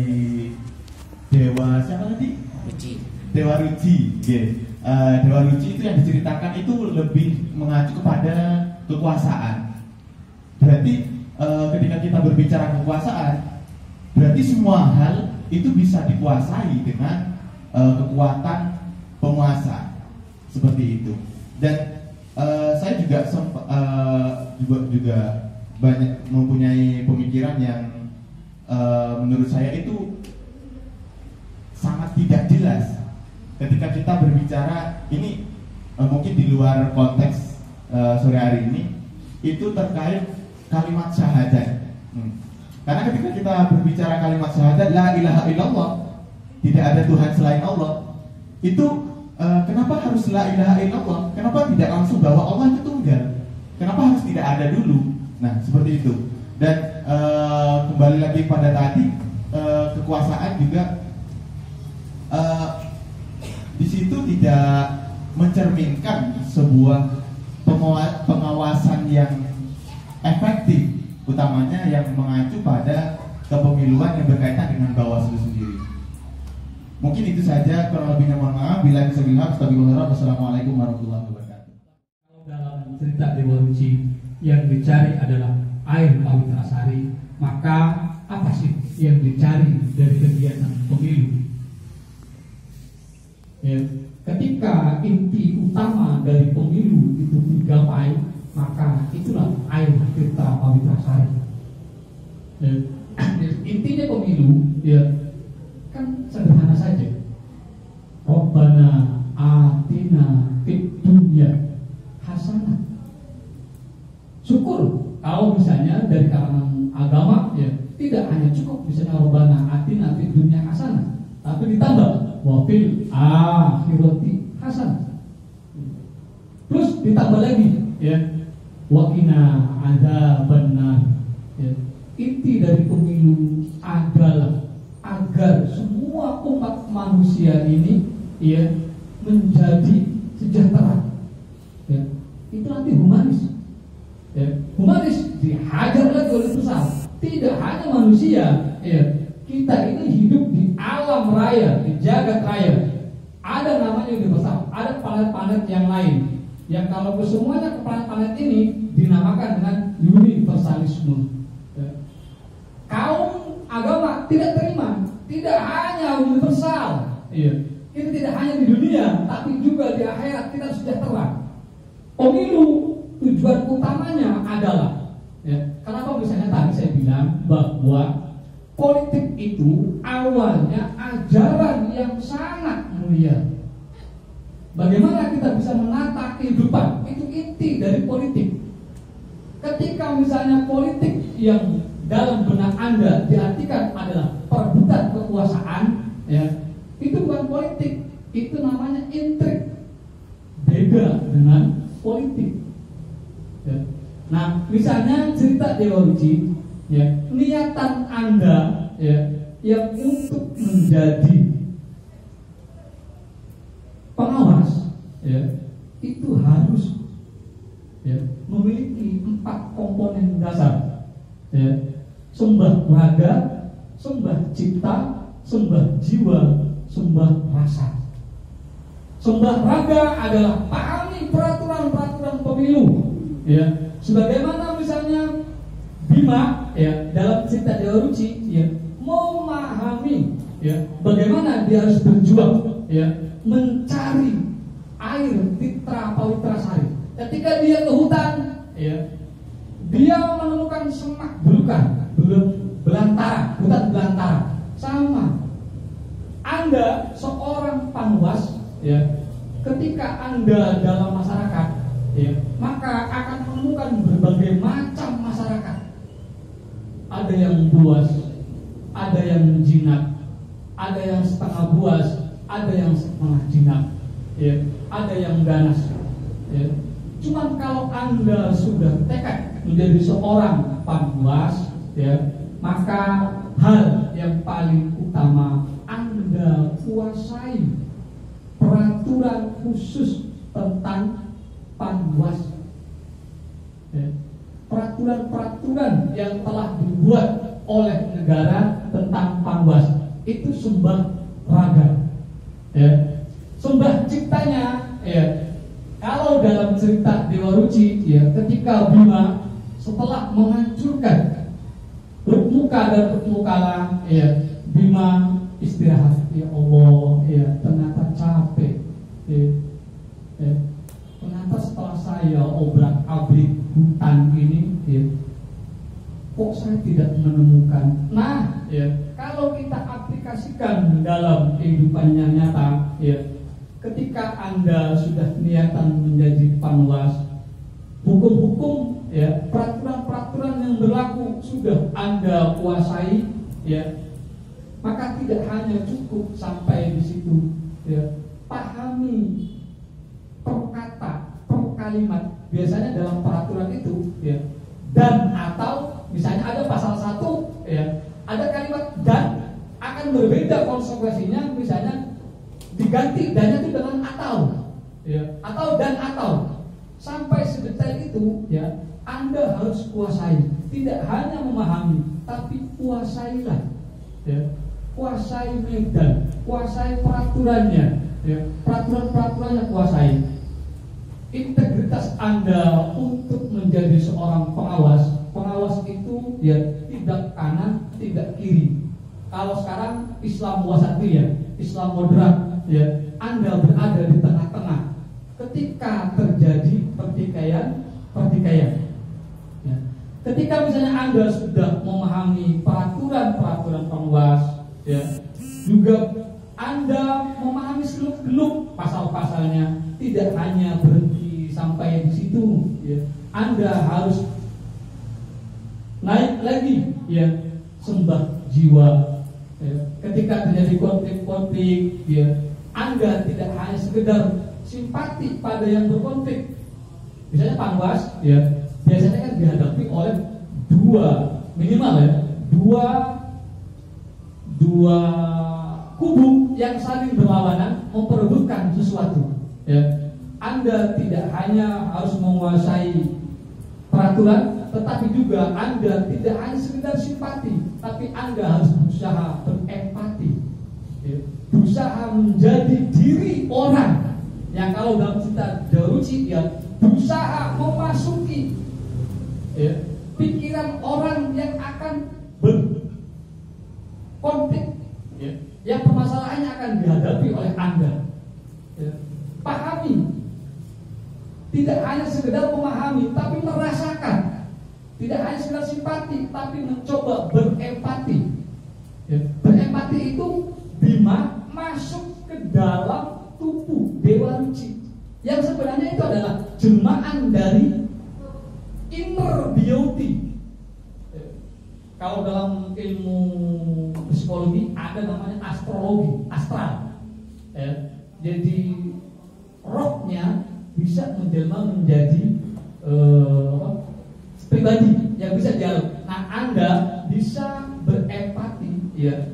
Dewa siapa tadi? Ruci. Dewa Ruci, yeah. Dewa Ruci itu yang diceritakan itu lebih mengacu kepada kekuasaan. Berarti ketika kita berbicara kekuasaan, berarti semua hal itu bisa dikuasai dengan kekuatan penguasa seperti itu. Dan saya juga banyak mempunyai pemikiran yang menurut saya itu sangat tidak jelas ketika kita berbicara ini mungkin di luar konteks sore hari ini, itu terkait kalimat syahadat. Karena ketika kita berbicara kalimat syahadat la ilaha illallah, tidak ada Tuhan selain Allah, itu kenapa harus la ilaha illallah? Kenapa tidak langsung bahwa Allah itu tunggal? Kenapa harus tidak ada dulu? Nah, seperti itu. Dan kembali lagi pada tadi, kekuasaan juga di situ tidak mencerminkan sebuah pengawasan yang efektif, utamanya yang mengacu pada kepemiluan yang berkaitan dengan Bawaslu sendiri. Mungkin itu saja, kurang lebihnya mohon maaf. Bila bisa bilhaq, wassalamualaikum warahmatullahi wabarakatuh. Dalam cerita Dewa Ruci yang dicari adalah air Pawitrasari, maka apa sih yang dicari dari kegiatan pemilu? Ya, ketika inti utama dari pemilu itu digapai, maka itulah air Tirta Pawitrasari. Ya, intinya pemilu, ya kan sederhana saja. Rabbana atina fid dunya hasanah. Syukur kalau misalnya dari kalangan agama, ya tidak hanya cukup misalnya Rabbana atina fid dunya hasanah, tapi ditambah wa fil akhirati hasanah. Terus ditambah lagi, ya wa qina adzabannar. Ya, inti dari pemilu adalah agar semua umat manusia ini, ya, menjadi sejahtera. Ya, itu nanti humanis. Ya, humanis dihajar lagi oleh besar. Tidak hanya manusia, ya, kita ini hidup di alam raya, di jagat raya. Ada namanya universal, ada planet-planet yang lain. Yang kalau kesemuanya ke planet-planet ini dinamakan dengan universalisme. Ya. Kaum agama tidak terima, tidak hanya universal. Iya. Kita tidak hanya di dunia, tapi juga di akhirat kita sejahtera. Pemilu tujuan utamanya adalah, ya, kenapa misalnya tadi saya bilang bahwa politik itu awalnya ajaran yang sangat mulia. Bagaimana kita bisa menata kehidupan, itu inti dari politik. Ketika misalnya politik yang dalam benak Anda diartikan adalah perebutan kekuasaan, ya, itu bukan politik, itu namanya intrik. Beda dengan politik. Ya. Nah, misalnya cerita Dewa Ruci, ya, niatan Anda, ya, yang untuk menjadi pengawas, ya, itu harus, ya, memiliki 4 komponen dasar, ya, sembah raga, sembah cipta, sembah jiwa, sembah rasa. Sembah raga adalah pahami peraturan-peraturan pemilu, ya, sebagaimana misalnya Bima, ya, dalam cerita Dewa Ruci, ya, memahami, ya, bagaimana dia harus berjuang, ya, mencari air Tirta Pawitrasari. Ketika dia ke hutan, ya, dia menemukan semak belantara, hutan belantara. Sama, Anda seorang panwas, ya, ketika Anda dalam masyarakat, ya, maka akan menemukan berbagai macam masyarakat. Ada yang buas, ada yang jinak, ada yang setengah buas, ada yang setengah jinak, ya, ada yang ganas, ya. Cuman kalau Anda sudah tekad menjadi seorang panwas, ya, maka hal yang paling utama Anda kuasai peraturan khusus tentang panwas, ya. Peraturan-peraturan yang telah dibuat oleh negara tentang panwas itu sembah raga, ya. Sembah ciptanya, ya, kalau dalam cerita Dewa Ruci, ya, ketika Bima setelah menghancurkan Rukmuka dan Rukmukala, ya, Bima istirahat. Ya Allah, ya, ternyata capek, ya, ya. Ternyata setelah saya obrak-abrik hutan ini, ya, kok saya tidak menemukan. Nah, ya, kalau kita aplikasi aplikasikan dalam kehidupan yang nyata, ya. Ketika Anda sudah niatan menjadi panwas, hukum-hukum, ya, peraturan-peraturan yang berlaku sudah Anda kuasai, ya, maka tidak hanya cukup sampai di situ, ya. Pahami per kata, per kalimat. Biasanya dalam peraturan itu, ya, dan atau misalnya ada pasal 1, ya, ada kalimat dan akan berbeda konsekuensinya, misalnya diganti dan itu dengan atau, ya, atau dan atau. Sampai sedetail itu, ya, Anda harus kuasai. Tidak hanya memahami, tapi kuasailah, ya. Kuasai medan, kuasai peraturannya, ya, peraturan-peraturannya kuasai. Integritas Anda untuk menjadi seorang pengawas itu, ya, tidak kanan, tidak kiri. Kalau sekarang Islam wasatiyah, Islam moderat, ya, Anda berada di tengah-tengah. Ketika terjadi pertikaian, ya. Ketika misalnya Anda sudah memahami peraturan-peraturan pengawas, ya, juga Anda memahami seluk-beluk pasal-pasalnya, tidak hanya berhenti sampai di situ, ya. Anda harus naik lagi, ya, sembah jiwa, ya. Ketika terjadi konflik-konflik, ya, Anda tidak hanya sekedar simpati pada yang berkonflik. Misalnya panwas, ya, biasanya kan dihadapi oleh minimal dua kubu yang saling berlawanan memperebutkan sesuatu, ya. Anda tidak hanya harus menguasai peraturan, tetapi juga Anda tidak hanya sekedar simpati, tapi Anda harus berusaha berempati, ya. Berusaha menjadi diri orang yang kalau dalam cerita Daruci, ya, berusaha memasuki, ya, pikiran orang yang akan berkonflik, ya, yang permasalahannya akan dihadapi oleh Anda, ya. Pahami. Tidak hanya sekedar memahami, tapi merasakan. Tidak hanya sekedar simpati, tapi mencoba berempati, ya. Berempati itu bima masuk ke dalam tubuh Dewa Ruci, yang sebenarnya itu adalah jelmaan dari inner beauty. Kalau dalam ilmu psikologi ada namanya astrologi, astral, ya. Jadi rohnya bisa menjelma menjadi pribadi yang bisa dialog. Nah, Anda bisa berempati, ya,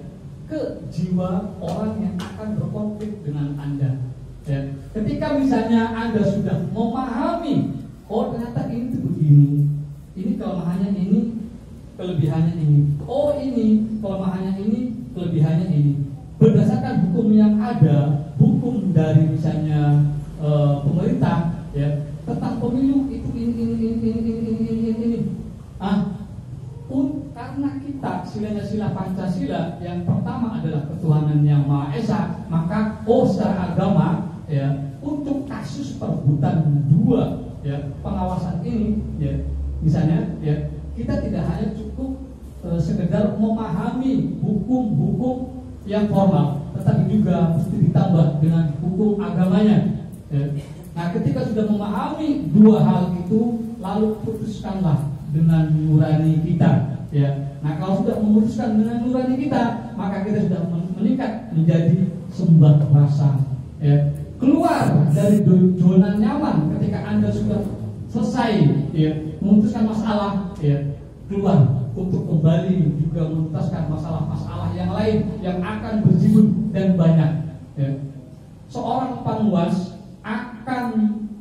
ke jiwa orang yang akan berkonflik dengan Anda, ya. Ketika misalnya Anda sudah memahami, oh ternyata ini tuh begini, ini kelemahannya ini, kelebihannya ini, oh ini kelemahannya ini, kelebihannya ini. Berdasarkan hukum yang ada, hukum dari misalnya pemerintah, ya, tentang pemilu itu ini. Karena kita sila Pancasila yang pertama adalah ketuhanan yang Maha Esa, maka secara agama, ya, untuk kasus perebutan dua, ya, pengawasan ini, ya, misalnya, ya, kita tidak hanya cukup sekedar memahami hukum-hukum yang formal, tetapi juga mesti ditambah dengan hukum agamanya. Nah, ketika sudah memahami dua hal itu, lalu putuskanlah dengan nurani kita, ya. Nah, kalau sudah memutuskan dengan nurani kita, maka kita sudah meningkat menjadi sembah rasa, ya. Keluar dari zona nyaman ketika Anda sudah selesai, ya, memutuskan masalah, ya, keluar untuk kembali juga menuntaskan masalah-masalah yang lain yang akan berjibun dan banyak, ya. Seorang panwas akan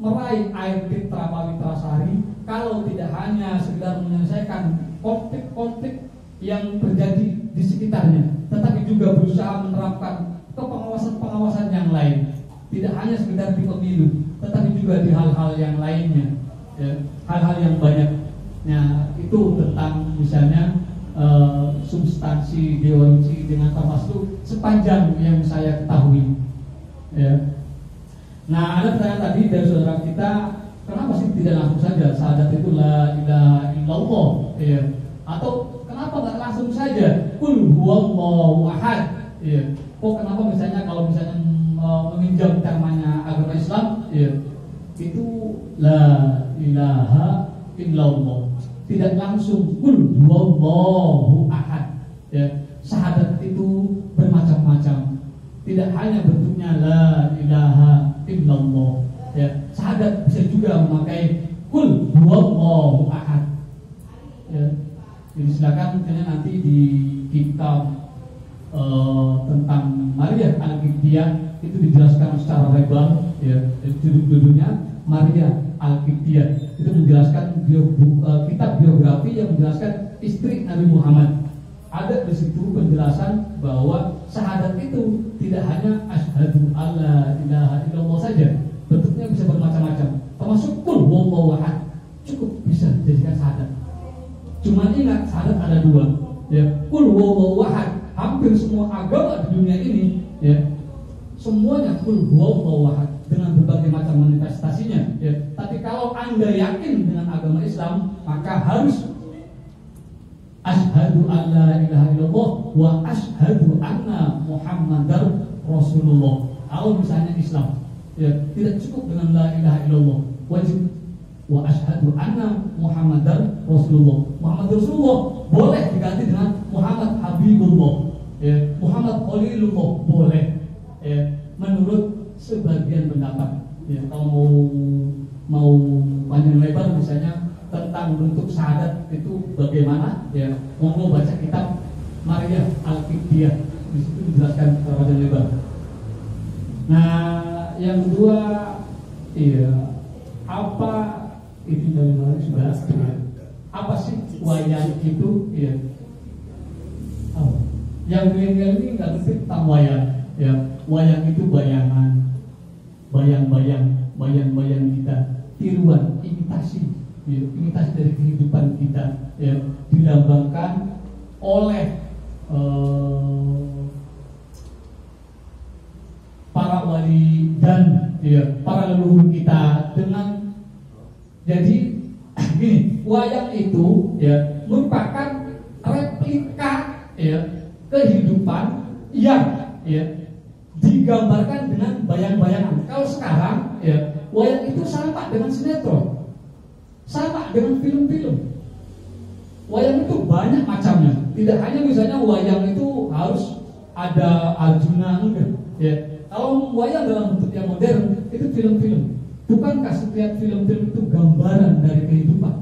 meraih air Pitra Pawitra Sari kalau tidak hanya sekedar menyelesaikan konflik-konflik yang terjadi di sekitarnya, tetapi juga berusaha menerapkan kepengawasan-pengawasan yang lain. Tidak hanya sekedar di pemilu, tetapi juga di hal-hal yang lainnya, ya, hal-hal yang banyak. Nah, itu tentang misalnya substansi Dewa Ruci dengan Tamaslu sepanjang yang saya ketahui, ya. Nah, ada pertanyaan tadi dari saudara kita, kenapa sih tidak langsung saja syahadat itu la ilaha illallah, ya? Atau kenapa nggak langsung saja kul huwallahu ahad, Iya. Oh kenapa misalnya kalau misalnya meminjam temanya agama Islam, iya, itu la ilaha illallah, tidak langsung kul huwallahu ahad. Ya, syahadat itu bermacam-macam. Tidak hanya bentuknya la ilaha illallah. Ya, syahadat bisa juga memakai kul huwallahu ahad. Ya. Jadi silakan nanti di kitab tentang Maria Al-Qibtiyah itu dijelaskan secara lebar, ya. Judulnya Maria Al-Qibtiyah, itu menjelaskan kitab biografi yang menjelaskan istri Nabi Muhammad. Ada di situ penjelasan bahwa syahadat itu tidak hanya asyhadu alla ilaha illallah saja, bentuknya bisa bermacam-macam, termasuk kul huwallahu ahad, cukup bisa dijadikan syahadat. Cuma ingat syahadat ada dua, ya, kul huwallahu ahad. Hampir semua agama di dunia ini, ya, semuanya kul huwallahu ahad dengan berbagai macam manifestasinya, ya. Tapi kalau Anda yakin dengan agama Islam, maka harus asyhadu alla ilaha illallah wa asyhadu anna Muhammadar Rasulullah. Kalau misalnya Islam, ya, tidak cukup dengan la ilaha illallah, wajib wa asyhadu anna Muhammadar Rasulullah. Muhammad Rasulullah boleh diganti dengan Muhammad Habibullah, ya, Muhammad Khalilullah boleh, ya, menurut sebagian pendapat. Ya, kalau mau panjang lebar misalnya tentang bentuk syahadat itu bagaimana, ya, mau baca kitab Maria Al-Qibtiyah, di situ dijelaskan panjang lebar. Nah, yang kedua, iya, apa itu dari mana sudah? Apa sih wayang itu? Iya. Oh. Yang milenial ini nggak ngerti tentang wayang. Ya, wayang itu bayangan, bayang-bayang kita, tiruan, imitasi, ya, imitasi dari kehidupan kita, ya, dilambangkan oleh para wali dan, ya, para leluhur kita dengan. Jadi gini, wayang itu, ya, merupakan replika, ya, kehidupan yang, ya, digambarkan dengan bayang-bayangan. Kalau sekarang, ya, wayang itu sama dengan sinetron, sama dengan film-film. Wayang itu banyak macamnya. Tidak hanya misalnya wayang itu harus ada Arjuna, enggak, ya. Kalau wayang dalam bentuk yang modern itu film-film. Bukankah setiap film-film itu gambaran dari kehidupan?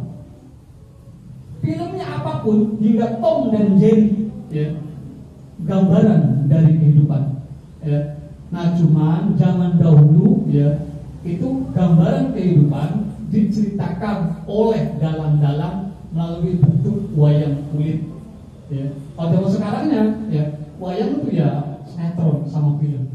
Filmnya apapun, hingga Tom dan Jerry, ya, gambaran dari kehidupan, ya. Nah, cuman zaman dahulu, ya, itu gambaran kehidupan diceritakan oleh dalang-dalang melalui bentuk wayang kulit, ya. Kalau zaman sekarangnya, ya, wayang itu ya sinetron sama film.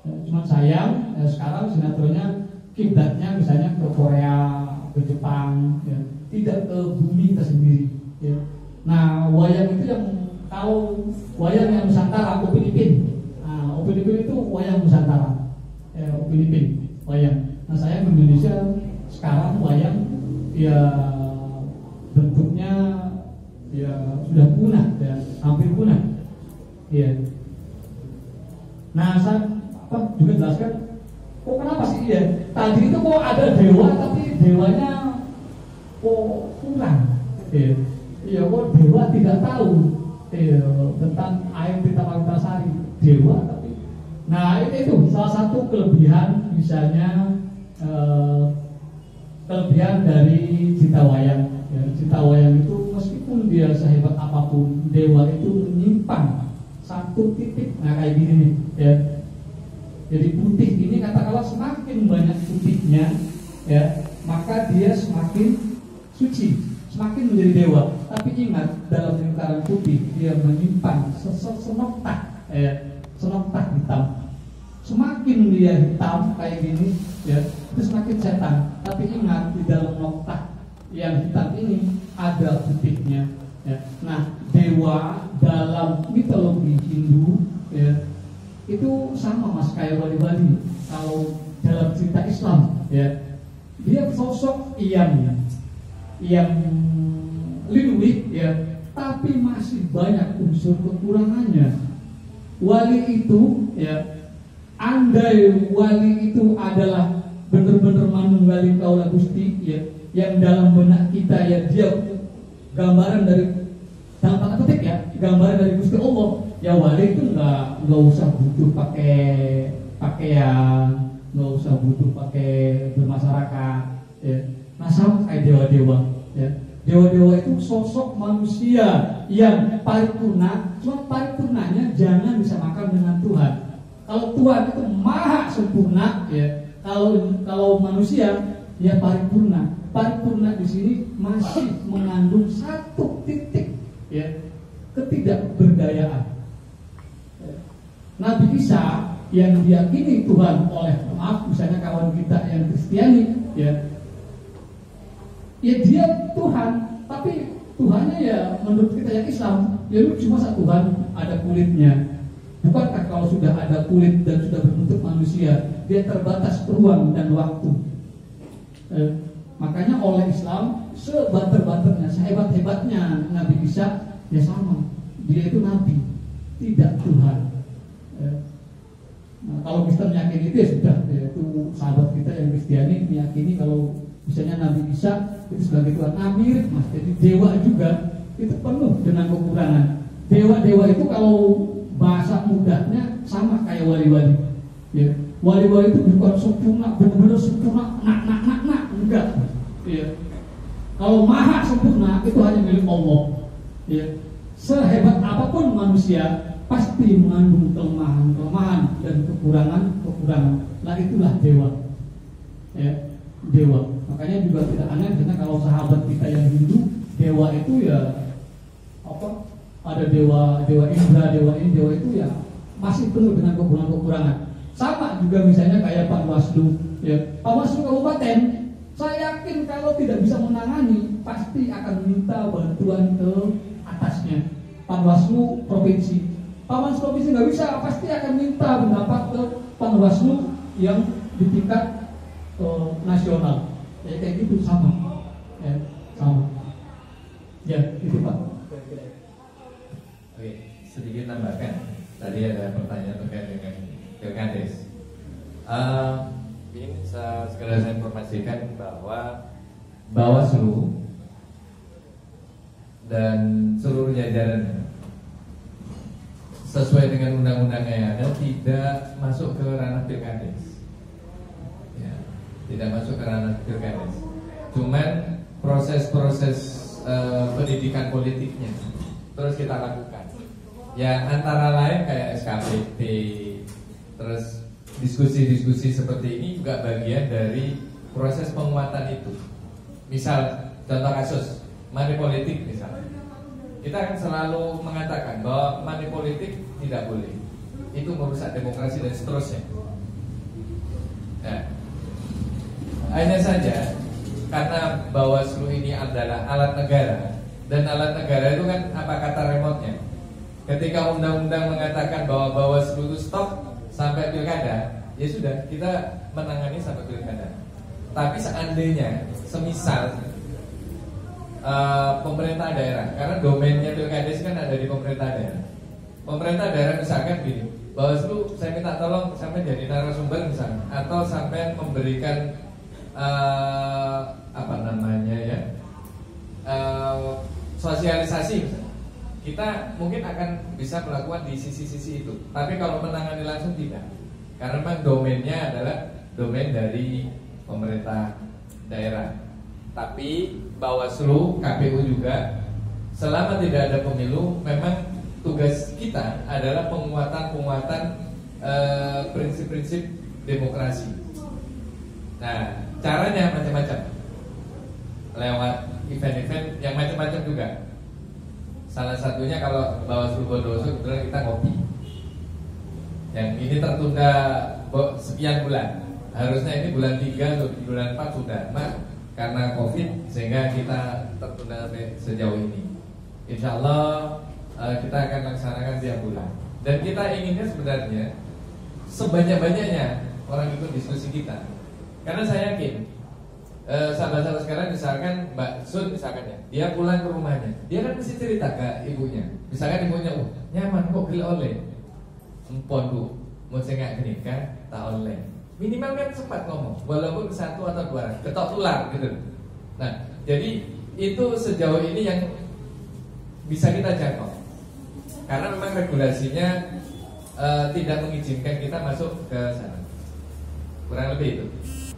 Ya, cuman sayang, ya, sekarang sinetronnya kiblatnya misalnya ke Korea, ke Jepang, ya, tidak ke bumi kita sendiri, ya. Nah, wayang itu yang, kalau wayang yang Nusantara, Upin Ipin. Nah, Upin Ipin itu wayang Nusantara, ya, Upin Ipin wayang. Nah, saya di Indonesia sekarang wayang, ya, bentuknya, ya, sudah punah, ya, hampir punah, ya. Nah, saya juga jelaskan, kok kenapa sih, ya, tadi itu kok ada dewa tapi dewanya kok kurang, ya, ya, kok dewa tidak tahu, ya, tentang air Tirta Malintasari, dewa tapi. Nah, itu salah satu kelebihan, misalnya kelebihan dari Cita Wayang, ya. Cita Wayang itu meskipun dia sehebat apapun, dewa itu menyimpan satu titik. Nah, kayak gini nih, ya. Jadi putih ini katakanlah semakin banyak putihnya, ya, maka dia semakin suci, semakin menjadi dewa. Tapi ingat, dalam lingkaran putih dia menyimpan senoktak, ya, senoktak hitam. Semakin dia hitam kayak gini, ya, itu semakin setan. Tapi ingat, di dalam noktak yang hitam ini ada putihnya, ya. Nah, dewa dalam mitologi Hindu, ya, itu sama mas kayak wali-wali. Kalau dalam cerita Islam, ya, dia sosok yang liluih, ya, tapi masih banyak unsur kekurangannya. wali itu ya, andai wali itu adalah benar-benar manunggaling kaula Gusti ya, yang dalam benak kita ya dia gambaran dari dalam tanda petik ya, gambaran dari Gusti Allah, ya wali itu nggak usah butuh pakai pakaian, nggak usah butuh pakai bermasyarakat ya. Nah sama kayak dewa-dewa ya. Dewa-dewa itu sosok manusia yang paripurna, cuma paripurnanya jangan disamakan dengan Tuhan. Kalau Tuhan itu maha sempurna ya, kalau manusia ya paripurna. Paripurna di sini masih mengandung satu titik ya, ketidakberdayaan. Nabi Isa yang diyakini Tuhan oleh, maaf misalnya kawan kita yang Kristiani ya dia Tuhan, tapi Tuhannya ya menurut kita yang Islam ya lu cuma satu Tuhan, ada kulitnya. Bukankah kalau sudah ada kulit dan sudah berbentuk manusia, dia terbatas ruang dan waktu. Makanya oleh Islam sebanter-banternya, sehebat-hebatnya Nabi Isa ya sama, dia itu Nabi, tidak Tuhan. Nah, kalau Kristen meyakini itu ya sudah, yaitu sahabat kita yang Kristiani meyakini kalau misalnya Nabi Isa itu sebagai Tuhan. Mirip mas, jadi dewa juga itu penuh dengan kekurangan. Dewa-dewa itu kalau bahasa mudahnya sama kayak wali-wali ya. Wali-wali itu bukan sempurna, benar-benar sempurna, nak, enggak ya. Kalau maha sempurna itu hanya milik Allah ya. Sehebat apapun manusia pasti mengandung kelemahan dan kekurangan. Nah itulah dewa ya, dewa. Makanya juga tidak aneh karena kalau sahabat kita yang Hindu, dewa itu ya apa? Ada dewa Indra, dewa itu ya masih penuh dengan kekurangan. Sama juga misalnya kayak Panwaslu ya. Panwaslu kabupaten, saya yakin kalau tidak bisa menangani pasti akan minta bantuan ke atasnya. Panwaslu provinsi, Panwaslu provinsi nggak bisa, pasti akan minta pendapat ke Panwaslu yang di tingkat nasional. Ya kayak gitu sama. Ya, sama. Ya, itu Pak. Oke, sedikit tambahkan. Tadi ada pertanyaan terkait dengan Pilkades. Ini segera saya informasikan bahwa Bawaslu dan seluruh jajaran sesuai dengan undang-undang yang ada tidak masuk ke ranah Pilkades. Ya, tidak masuk ke ranah Pilkades. Cuman proses-proses pendidikan politiknya terus kita lakukan. Ya antara lain kayak SKPD, terus diskusi-diskusi seperti ini juga bagian dari proses penguatan itu. Misal contoh kasus money politik misalnya, kita akan selalu mengatakan bahwa money politik tidak boleh, itu merusak demokrasi dan seterusnya. Nah, hanya saja karena Bawaslu ini adalah alat negara, dan alat negara itu kan apa kata remote-nya. Ketika undang-undang mengatakan bahwa Bawaslu itu stop sampai pilkada, ya sudah kita menangani sampai pilkada. Tapi seandainya, semisal pemerintah daerah, karena domainnya pilkada kan ada di pemerintah daerah. Pemerintah daerah misalkan gini, Bawaslu saya minta tolong sampai jadi narasumber misalnya, atau sampai memberikan apa namanya ya, sosialisasi misalnya. Kita mungkin akan bisa melakukan di sisi-sisi itu. Tapi kalau menangani langsung tidak, karena memang domainnya adalah domain dari pemerintah daerah. Tapi Bawaslu, KPU juga, selama tidak ada pemilu, memang tugas kita adalah penguatan prinsip-prinsip demokrasi. Nah, caranya macam-macam, lewat event-event yang macam-macam juga. Salah satunya kalau Bawaslu Bondowoso kebetulan kita ngopi. Yang ini tertunda sekian bulan. Harusnya ini bulan 3 atau bulan 4 sudah. Nah, karena Covid sehingga kita tertunda sampai sejauh ini. Insya Allah kita akan laksanakan tiap bulan. Dan kita inginnya sebenarnya sebanyak-banyaknya orang ikut diskusi kita. Karena saya yakin sahabat-sahabat sekarang misalkan Mbak Sun misalkan ya, dia pulang ke rumahnya, dia kan mesti cerita ke ibunya. Misalkan ibunya, nyaman kok grill oleh. empon bu mau cengak nikah tak online minimal kan sempat ngomong walaupun satu atau dua ketok tular gitu. Nah jadi itu sejauh ini yang bisa kita jangkau karena memang regulasinya tidak mengizinkan kita masuk ke sana. Kurang lebih itu.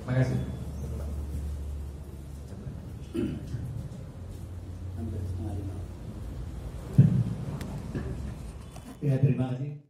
Makasih. Ya, terima kasih.